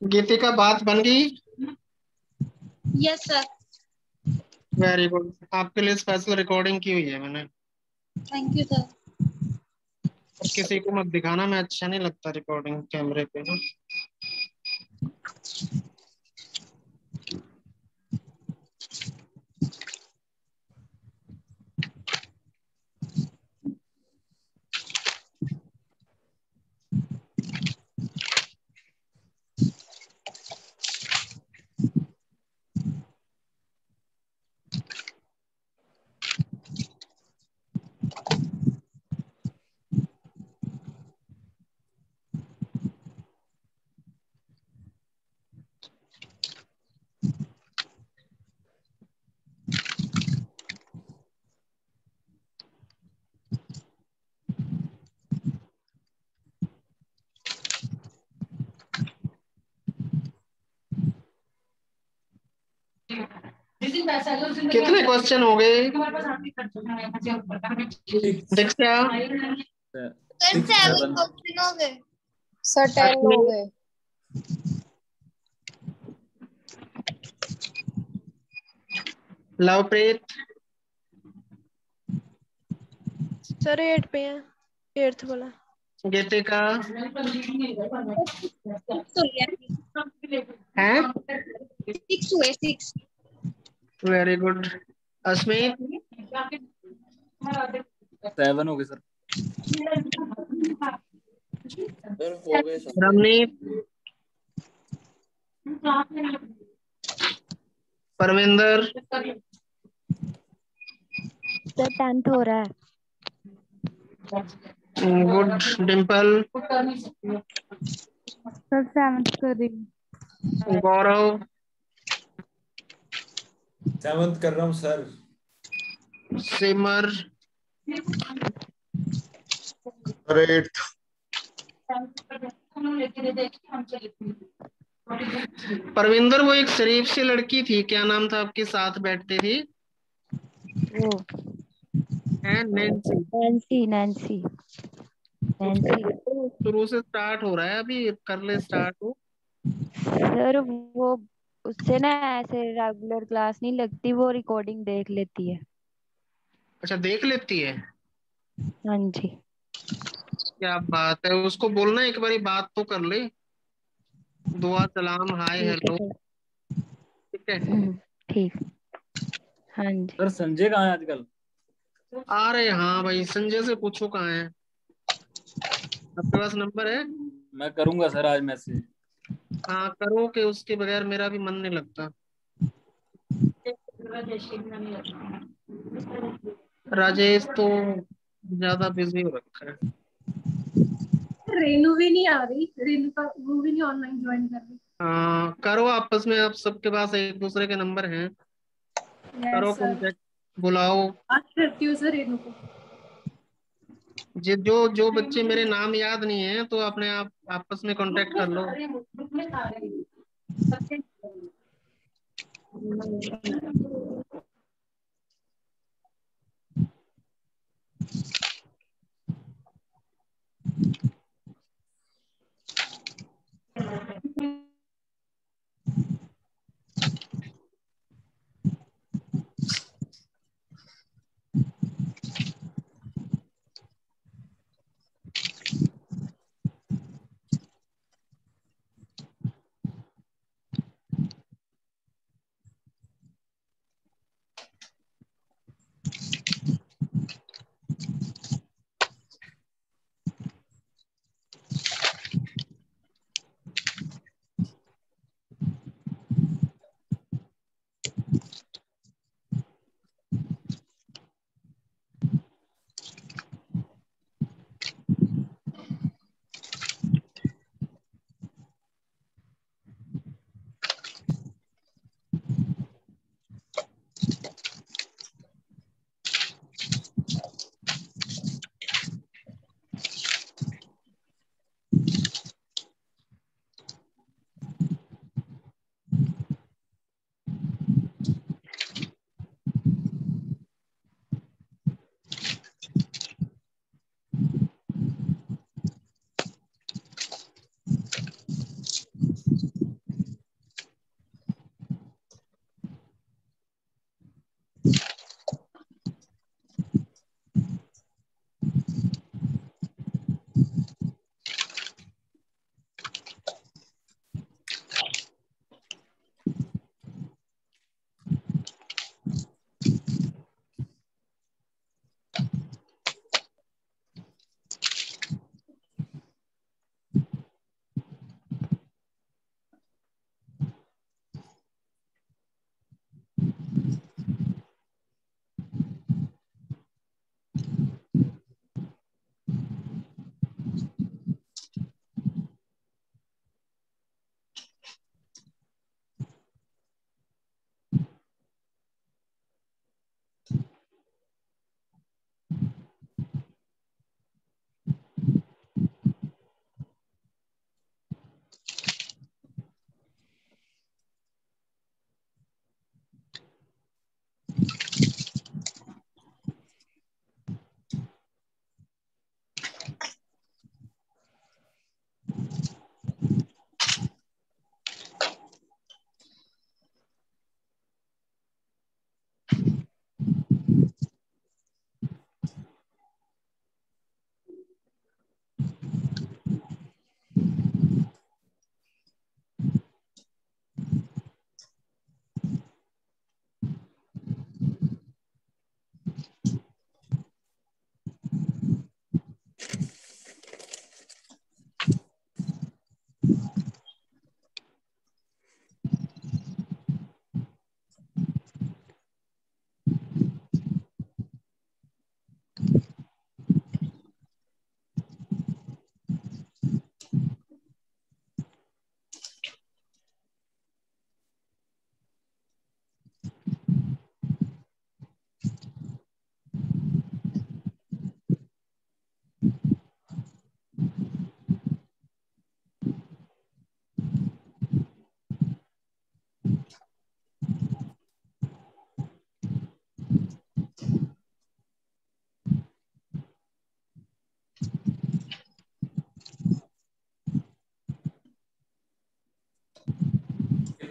Speaker 1: गीतिका बात बन गई?
Speaker 10: Yes sir.
Speaker 1: वेरी गुड, आपके लिए स्पेशल रिकॉर्डिंग की हुई है मैंने।
Speaker 10: Thank you sir.
Speaker 1: और किसी को मत दिखाना, मैं अच्छा नहीं लगता रिकॉर्डिंग कैमरे पे ना। कितने क्वेश्चन हो गए दीक्षा?
Speaker 7: सर 7 क्वेश्चन हो गए।
Speaker 8: सर 10 हो गए।
Speaker 1: लवप्रीत?
Speaker 11: सर 8 पे है, 8th बोला।
Speaker 1: गीतिका? हैं?
Speaker 10: 6 हुए 6।
Speaker 1: Very good. अस्मित?
Speaker 4: 7 हो गए सर।
Speaker 6: सर हो गए सारे।
Speaker 1: रमनीत? परविंदर?
Speaker 5: सर 10th हो रहा है।
Speaker 1: गुड। डिम्पल?
Speaker 5: सर 7th कर रही हूँ।
Speaker 1: गौरव?
Speaker 2: 7th कर रहा हूँ सर।
Speaker 1: सिमर?
Speaker 12: 8th।
Speaker 1: परविंदर, वो एक शरीफ सी लड़की थी, क्या नाम था आपके साथ बैठती थी?
Speaker 5: वो
Speaker 1: नैन्सी?
Speaker 5: Nancy Nancy Nancy.
Speaker 1: शुरू से स्टार्ट हो रहा है, अभी कर ले स्टार्ट हो।
Speaker 5: सर वो उससे ना ऐसे रेगुलर क्लास नहीं लगती, वो रिकॉर्डिंग देख लेती है।
Speaker 1: अच्छा, देख लेती है?
Speaker 5: हाँ जी।
Speaker 1: क्या बात है, उसको बोलना एक बारी बात तो कर ले। दुआ सलाम हाय
Speaker 5: ठीक है
Speaker 1: हेलो।
Speaker 5: सर।
Speaker 1: ठीक है।
Speaker 5: ठीक। हाँ जी।
Speaker 4: सर संजय कहाँ है आजकल?
Speaker 1: आ रहे, हाँ भाई, संजय से पूछो कहाँ है। आपके पास नंबर है?
Speaker 4: मैं करूंगा सर आज मैसेज।
Speaker 1: हाँ करो, के उसके बगैर मेरा भी मन नहीं लगता। राजेश तो ज्यादा बिजी हो रखा है।
Speaker 3: रेनू भी नहीं आ रही, रेनू का वो भी नहीं ऑनलाइन ज्वाइन कर रही।
Speaker 1: हाँ करो आपस में, आप सबके पास एक दूसरे के नंबर हैं, करो
Speaker 3: यस सर।
Speaker 1: कांटेक्ट, बुलाओ।
Speaker 3: बात करती हूँ सर रेनू को।
Speaker 1: जो जो बच्चे मेरे नाम याद नहीं है तो अपने आप आपस में कांटेक्ट कर लो।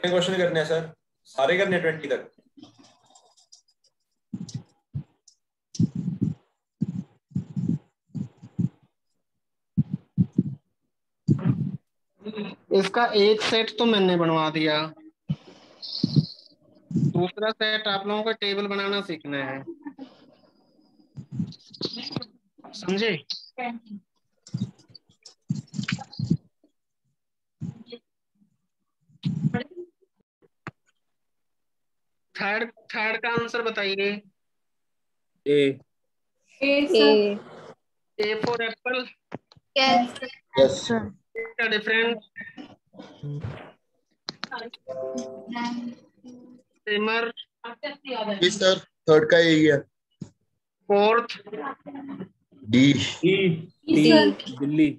Speaker 2: कितने क्वेश्चन करने हैं सर? सारे करने हैं 20 तक?
Speaker 1: इसका एक सेट तो मैंने बनवा दिया, दूसरा सेट आप लोगों को टेबल बनाना सीखना है, समझे? थर्ड थर्ड का आंसर बताइए।
Speaker 4: A.
Speaker 1: A for apple.
Speaker 12: Yes
Speaker 1: का डिफरेंट सिमर।
Speaker 12: जी सर, थर्ड का यही है।
Speaker 1: Fourth
Speaker 12: D.
Speaker 4: Delhi.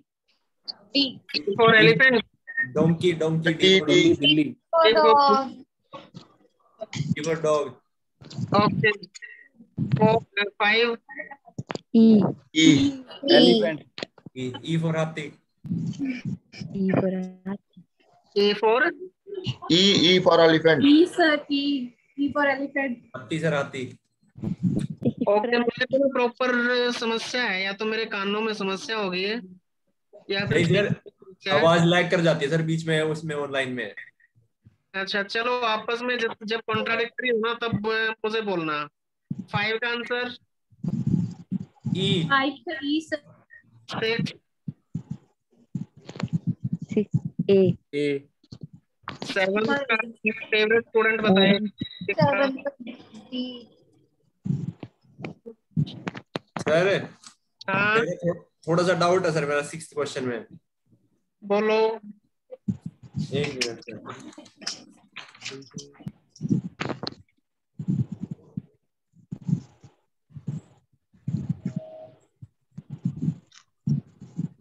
Speaker 1: For elephant.
Speaker 2: Donkey donkey D for
Speaker 12: D.
Speaker 4: Delhi.
Speaker 2: Dog.
Speaker 1: Okay. 5
Speaker 12: E.
Speaker 4: Elephant.
Speaker 2: E for हाथी।
Speaker 1: E for
Speaker 12: E for elephant.
Speaker 3: E for elephant.
Speaker 2: हाथी sir, हाथी।
Speaker 1: Okay, मुझे तो प्रॉपर समस्या है, या तो मेरे कानों में समस्या हो गई है या
Speaker 2: नहीं
Speaker 1: फिर
Speaker 2: सर, आवाज लैग कर जाती है सर बीच में, उसमें ऑनलाइन में।
Speaker 1: अच्छा चलो, आपस में जब कॉन्ट्राडिक्टरी हो ना तब मुझे बोलना। 5 का आंसर
Speaker 2: ई।
Speaker 3: 5 का E sir.
Speaker 1: 6
Speaker 5: ए
Speaker 1: 7 का फेवरेट स्टूडेंट बताए।
Speaker 2: सर
Speaker 1: हाँ
Speaker 2: थोड़ा सा डाउट है सर मेरा 6th क्वेश्चन में।
Speaker 1: बोलो।
Speaker 2: एक मिनट सर।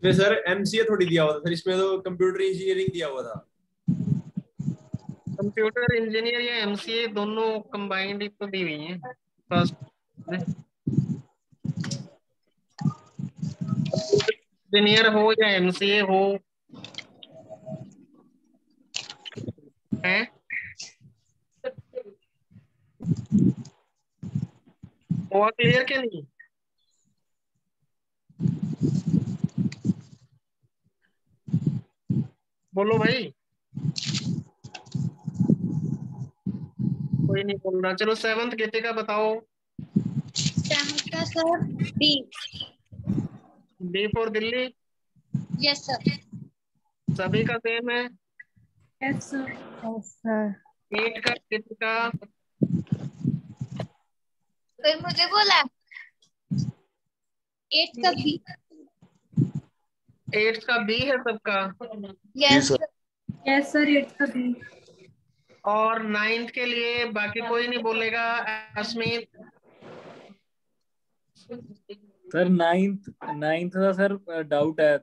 Speaker 2: इसमें सर एमसीए थोड़ी दिया हुआ था सर, इसमें तो कंप्यूटर इंजीनियरिंग दिया हुआ था।
Speaker 1: कंप्यूटर इंजीनियर या एमसीए दोनों कंबाइंड ही तो दी हुई है फर्स्ट। इंजीनियर हो या एमसीए हो, है हुआ क्लियर क्या नहीं? बोलो भाई, कोई नहीं बोल रहा। चलो 7th गीतिका बताओ।
Speaker 10: 7th का sir D.
Speaker 1: D for Delhi.
Speaker 10: Yes sir.
Speaker 1: सभी का सेम है।
Speaker 3: Yes sir.
Speaker 1: 8 का गीतिका।
Speaker 7: फिर मुझे बोला
Speaker 10: 8th का बी।
Speaker 1: 8 का बी है सबका।
Speaker 7: Yes
Speaker 3: Yes sir. 8 का B.
Speaker 1: और 9th के लिए बाकी कोई नहीं बोलेगा। अश्मीत।
Speaker 4: सर नाइन्थ का सर डाउट है।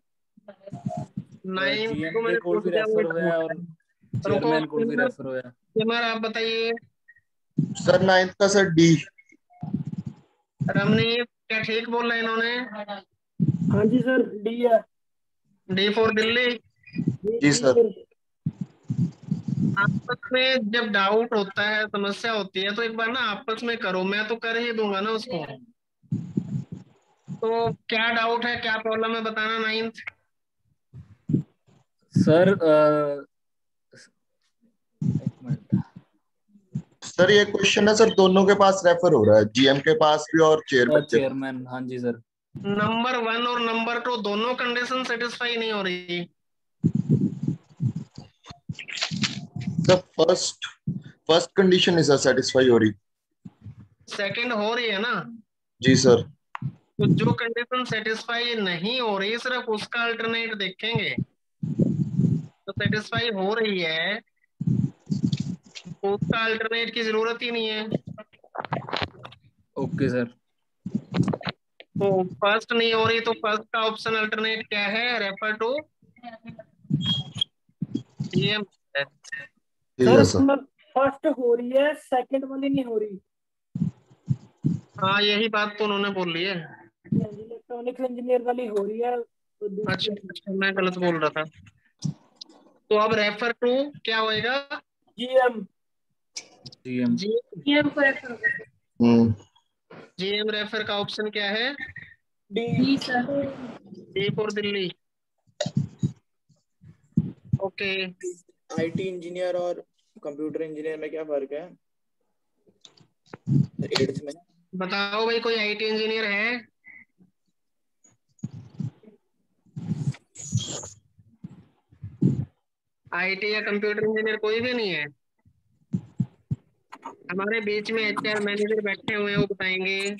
Speaker 1: 9th
Speaker 4: जीएम
Speaker 1: को
Speaker 4: के
Speaker 1: मैंने
Speaker 4: कोड
Speaker 1: पूछ
Speaker 4: भी
Speaker 1: दिया,
Speaker 4: रेफर होया और चेयरमैन कोड भी रेफर होया।
Speaker 1: सिमर आप बताइए।
Speaker 12: सर 9th का सर डी।
Speaker 1: रमनीत क्या ठीक बोल रहे हैं इन्होंने?
Speaker 9: हाँ जी सर, डी है।
Speaker 1: D for Delhi.
Speaker 12: जी सर।
Speaker 1: आपस में जब डाउट होता है, समस्या होती है, तो एक बार ना आपस में करो, मैं तो कर ही दूंगा ना उसको। तो क्या डाउट है, क्या प्रॉब्लम है, बताना 9th।
Speaker 4: सर एक मिनट
Speaker 12: सर ये क्वेश्चन है सर, दोनों के पास रेफर हो रहा है, जीएम के पास भी और
Speaker 4: चेयरमैन। हाँ जी सर।
Speaker 1: नंबर 1 और नंबर 2 दोनों कंडीशन सेटिस्फाई नहीं हो रही।
Speaker 12: Sir first condition is satisfy हो रही।
Speaker 1: सेकंड हो रही है ना?
Speaker 12: जी सर।
Speaker 1: तो जो कंडीशन सेटिस्फाई नहीं हो रही सिर्फ उसका अल्टरनेट देखेंगे। तो सेटिस्फाई हो रही है तो उसका अल्टरनेट की जरूरत ही नहीं है।
Speaker 4: Okay sir.
Speaker 1: तो फर्स्ट नहीं हो रही तो फर्स्ट का ऑप्शन अल्टरनेट क्या है? Refer to GM.
Speaker 9: Sir first हो रही है, सेकंड वाली नहीं हो रही।
Speaker 1: हाँ यही बात तो उन्होंने बोल ली है।
Speaker 9: इलेक्ट्रॉनिक्स इंजीनियर वाली हो रही है।
Speaker 1: अच्छा मैं गलत बोल रहा था। तो अब रेफर टू क्या होएगा?
Speaker 9: GM
Speaker 3: को रेफर होगा।
Speaker 1: GM रेफर का ऑप्शन क्या है?
Speaker 3: D sir.
Speaker 1: D for Delhi. Okay.
Speaker 6: IT engineer और कंप्यूटर इंजीनियर में क्या फर्क है 8th में?
Speaker 1: बताओ भाई, कोई IT इंजीनियर है? IT या कंप्यूटर इंजीनियर कोई भी नहीं है? हमारे बीच में HR मैनेजर बैठे हुए हैं, वो बताएंगे।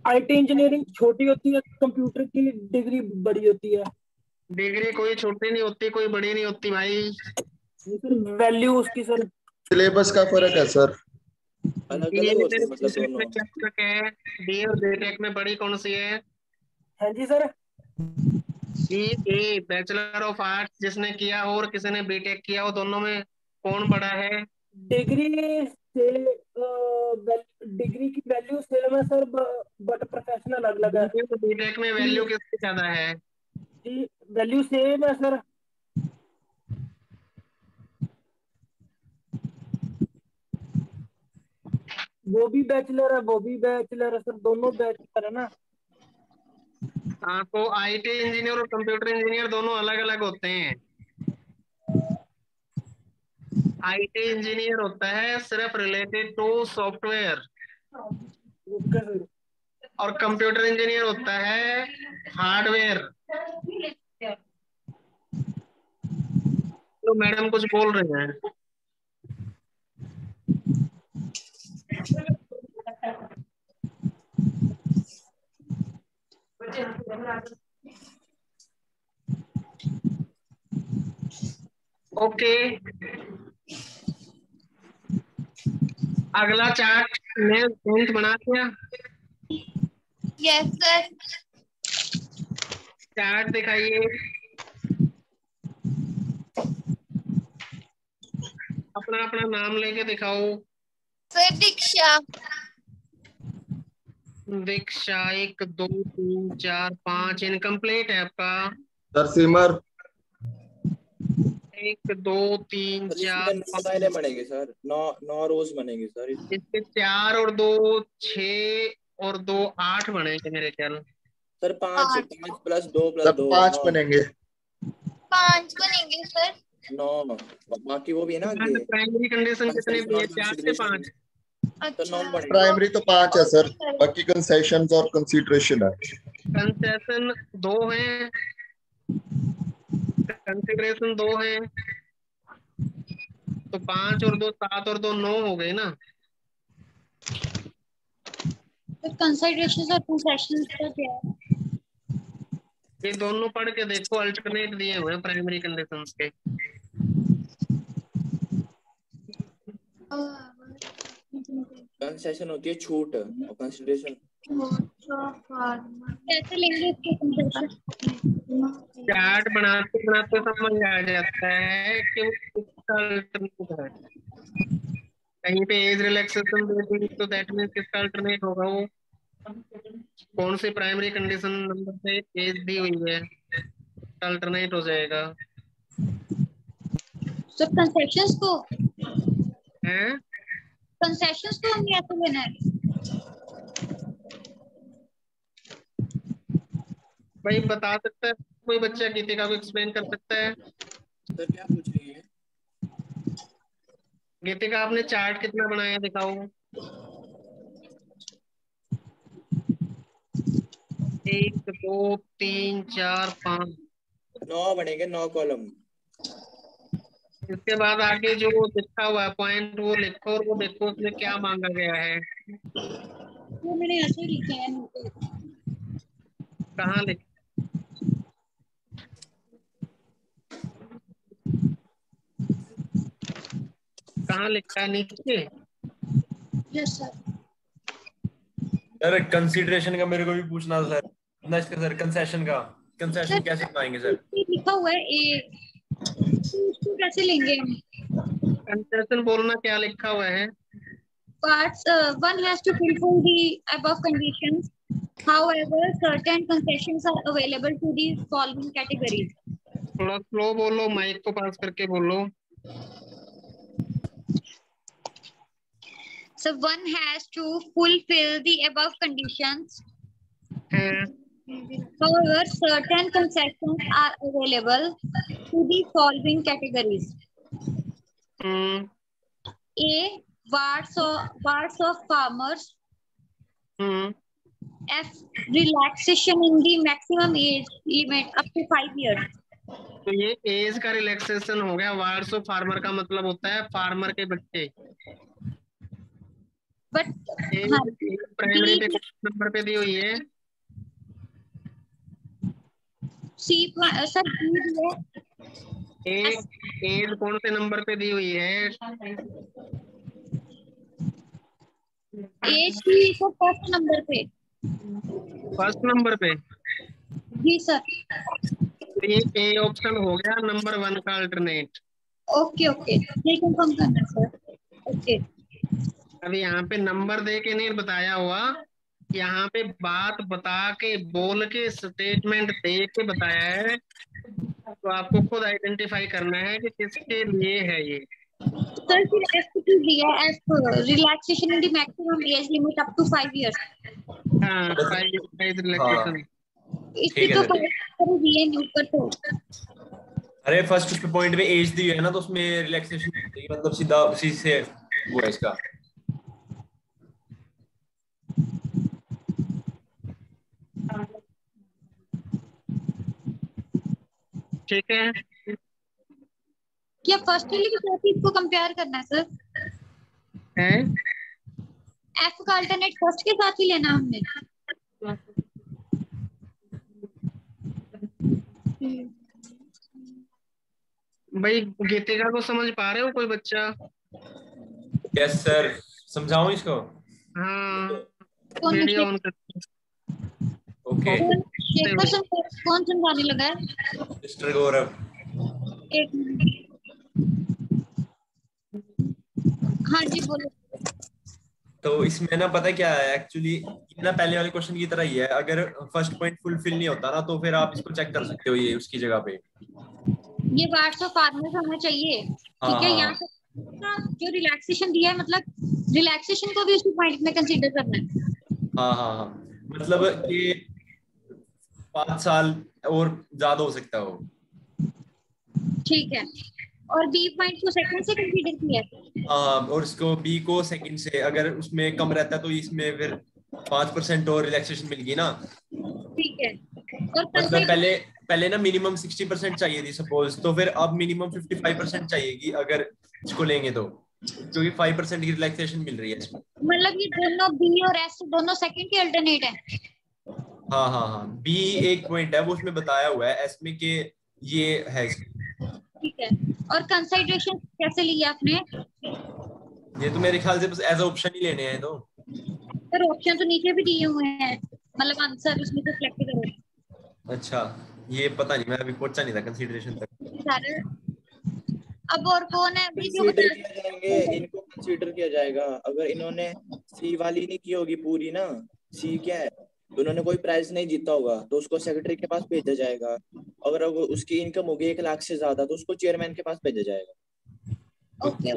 Speaker 9: IT इंजीनियरिंग छोटी होती है, कंप्यूटर की डिग्री बड़ी होती है।
Speaker 1: डिग्री कोई छोटी नहीं होती, कोई बड़ी नहीं होती भाई।
Speaker 9: सर वैल्यू उसकी सर।
Speaker 12: सिलेबस का फर्क है सर।
Speaker 6: अलग अलग होते हैं मतलब
Speaker 1: BTech में
Speaker 6: दोनों।
Speaker 1: क्या फर्क है? B और BTech में बड़ी कौन सी है?
Speaker 9: हाँ जी sir.
Speaker 1: BA bachelor of arts जिसने किया हो और किसी ने BTech किया हो, दोनों में कौन बड़ा है?
Speaker 9: डिग्री से डिग्री की वैल्यू सेम है सर, बट प्रोफेशन अलग अलग है।
Speaker 1: BTech में वैल्यू किसकी ज्यादा है?
Speaker 9: जी वैल्यू सेम है सर। वो भी बैचलर है, वो भी बैचलर है सर, दोनों बैचलर है ना।
Speaker 1: हाँ, तो IT इंजीनियर और कंप्यूटर इंजीनियर दोनों अलग अलग होते हैं। IT इंजीनियर होता है सिर्फ रिलेटेड टू सॉफ्टवेयर, और कंप्यूटर इंजीनियर होता है हार्डवेयर। तो मैडम कुछ बोल रहे हैं। ओके, अगला चार्ट में पॉइंट बना दिया।
Speaker 7: Yes sir.
Speaker 1: चार्ट दिखाइए। अपना अपना नाम लेके दिखाओ।
Speaker 7: सर दीक्षा।
Speaker 1: दीक्षा 1 2 3 4 5 इनकम्प्लीट है आपका।
Speaker 12: सर सिमर
Speaker 1: 1 2 3
Speaker 6: इसमें
Speaker 1: 4
Speaker 6: 9 लाइनें बनेंगी सर, 9 रोज बनेंगी सर।
Speaker 1: इसके 4 और 2 6 और 2 8 बनेंगे मेरे ख्याल।
Speaker 6: Sir 5 plus 2 plus
Speaker 12: sir
Speaker 6: 2
Speaker 12: 5
Speaker 6: 9।
Speaker 12: बनेंगे।
Speaker 7: 5 बनेंगे सर।
Speaker 6: 9 बाकी वो भी है ना आगे।
Speaker 1: प्राइमरी कंडीशन कितने दिए? 4 से 5।
Speaker 6: तो 9 बनेंगे।
Speaker 12: प्राइमरी तो 5 है सर, बाकी कंसेशंस और कंसीडरेशन है।
Speaker 1: कंसेशन 2 हैं, कंसिडरेशन 2 है, तो 5 और 2 7 और 2 9 हो गए ना।
Speaker 10: तो कंसिडरेशन और कंसेशन का क्या है?
Speaker 1: ये दोनों पढ़ के देखो, अल्टरनेट दिए हुए हैं प्राइमरी कंडीशंस के।
Speaker 6: कंसेशन होती है छूट और कंसीडरेशन।
Speaker 10: कैसे लेंगे इसके कंसेशन?
Speaker 1: चार्ट बनाते बनाते समझ आ जाता है कि वो किसका अल्टरनेट है। कहीं पे एज रिलैक्सेशन दे दी तो दैट मीन्स किसका अल्टरनेट होगा? वो कौन सी प्राइमरी कंडीशन नंबर पे एज दी हुई है, अल्टरनेट हो जाएगा।
Speaker 10: तो कंसेशंस को
Speaker 1: हैं?
Speaker 10: कंसेशंस को हम कैसे लेना है?
Speaker 1: भाई बता सकता है कोई बच्चा? गीतिका को एक्सप्लेन कर सकता है?
Speaker 6: सर क्या पूछ रही है?
Speaker 1: गीतिका आपने चार्ट कितना बनाया दिखाओ। 1 2 3 4 5
Speaker 6: 9 बनेंगे, 9 कॉलम।
Speaker 1: इसके बाद आगे जो लिखा हुआ है पॉइंट वो लिखो और वो देखो उसमें क्या मांगा गया है।
Speaker 10: वो मैंने ऐसे ही लिखे हैं।
Speaker 1: कहाँ लिख कहाँ लिखा है? नीचे।
Speaker 10: Yes sir.
Speaker 2: सर कंसीडरेशन का मेरे को भी पूछना था सर। नेक्स्ट सर कंसेशन का, कंसेशन कैसे पाएंगे सर?
Speaker 10: लिखा हुआ है ए, इसको कैसे लेंगे हम?
Speaker 1: कंसेशन बोलना क्या लिखा हुआ है?
Speaker 10: Parts one has to fulfill the above conditions. However, certain concessions are available to the following categories.
Speaker 1: थोड़ा स्लो बोलो, माइक को पास करके बोलो।
Speaker 10: So one has to fulfill the above conditions. However, certain concessions are available to the following categories. A. Wards of farmers. F. Relaxation in the maximum age limit up to 5 years.
Speaker 1: तो ये as का relaxation हो गया। Wards of farmer का मतलब होता है farmer के बच्चे।
Speaker 10: बट
Speaker 1: प्राइमरी पे नंबर पे दी हुई है।
Speaker 10: सी सर
Speaker 1: एज कौन से नंबर पे दी हुई है?
Speaker 10: एज की तो फर्स्ट नंबर पे।
Speaker 1: फर्स्ट नंबर पे?
Speaker 10: जी सर।
Speaker 1: तो ये ए ऑप्शन हो गया नंबर 1 का अल्टरनेट।
Speaker 10: ओके ओके, ये कंफर्म करना सर। ओके,
Speaker 1: अभी यहाँ पे नंबर दे के नहीं बताया हुआ, यहाँ पे बात बता के बोल के स्टेटमेंट दे के बताया है। तो आपको खुद आइडेंटिफाई करना है कि किसके लिए है ये।
Speaker 10: सर फिर एफ टू दिया, F relaxation in the maximum age limit up to 5 years.
Speaker 1: हाँ, 5 इयर्स रिलैक्सेशन।
Speaker 10: इसके तो पर दिए ऊपर तो।
Speaker 2: अरे फर्स्ट उस पे पॉइंट में एज दी है ना, तो उसमें रिलैक्सेशन मतलब सीधा उसी से वो है इसका।
Speaker 1: ठीक है,
Speaker 10: क्या फर्स्ट वाले के साथ ही इसको कंपेयर करना है सर?
Speaker 1: हैं?
Speaker 10: एफ का अल्टरनेट फर्स्ट के साथ ही लेना हमने।
Speaker 1: भाई गीतिका को समझ पा रहे हो कोई बच्चा?
Speaker 2: यस सर, समझाऊं इसको?
Speaker 1: हाँ, वीडियो ऑन कर।
Speaker 2: ओके,
Speaker 10: कौन समझाने लगा है?
Speaker 2: मिस्टर गौरव।
Speaker 10: एक मिनट, हाँ जी बोलो।
Speaker 2: तो इसमें ना पता क्या है एक्चुअली, ना पहले वाले क्वेश्चन की तरह ही है। अगर फर्स्ट पॉइंट फुलफिल नहीं होता ना, तो फिर आप इसको चेक कर सकते हो ये उसकी जगह पे।
Speaker 10: ये वार्ड्स ऑफ फार्मर्स होना चाहिए, ठीक है। यहाँ जो रिलैक्सेशन दिया है, मतलब रिलैक्सेशन को भी उसी पॉइंट में कंसीडर करना है।
Speaker 2: हाँ, मतलब कि 5 साल और ज्यादा हो सकता हो,
Speaker 10: ठीक है। और बी पॉइंट को सेकंड से कंसीडर किया है।
Speaker 2: हाँ, और इसको बी को सेकंड से, अगर उसमें कम रहता है तो इसमें फिर 5% और रिलैक्सेशन मिल गई ना।
Speaker 10: ठीक है, और
Speaker 2: मतलब पहले ना मिनिमम 60% चाहिए थी सपोज, तो फिर अब मिनिमम 55% चाहिएगी अगर इसको लेंगे तो, क्योंकि 5% की रिलैक्सेशन मिल रही है इसमें।
Speaker 10: मतलब ये दोनों बी और एस दोनों सेकंड के अल्टरनेट है।
Speaker 2: हाँ, बी एक पॉइंट है वो उसमें बताया हुआ है, एस में के ये है।
Speaker 10: ठीक है, और कंसीडरेशन कैसे लिया आपने?
Speaker 2: ये तो मेरे ख्याल से बस एज ऑप्शन ही लेने हैं। तो
Speaker 10: सर ऑप्शन तो नीचे भी दिए हुए हैं, मतलब आंसर उसमें से सिलेक्ट करो।
Speaker 2: अच्छा, ये पता नहीं, मैं अभी पहुंचा नहीं था कंसीडरेशन तक।
Speaker 10: सर अब और कौन है अभी जो
Speaker 6: कंसीडर किया जाएंगे, इनको कंसीडर किया जाएगा। अगर इन्होंने सी वाली नहीं की होगी पूरी ना, सी क्या है, उन्होंने कोई प्राइज नहीं जीता होगा तो उसको सेक्रेटरी के पास भेजा जाएगा। अगर उसकी इनकम होगी 1 लाख से ज्यादा तो उसको चेयरमैन के पास भेजा जाएगा।
Speaker 10: ओके।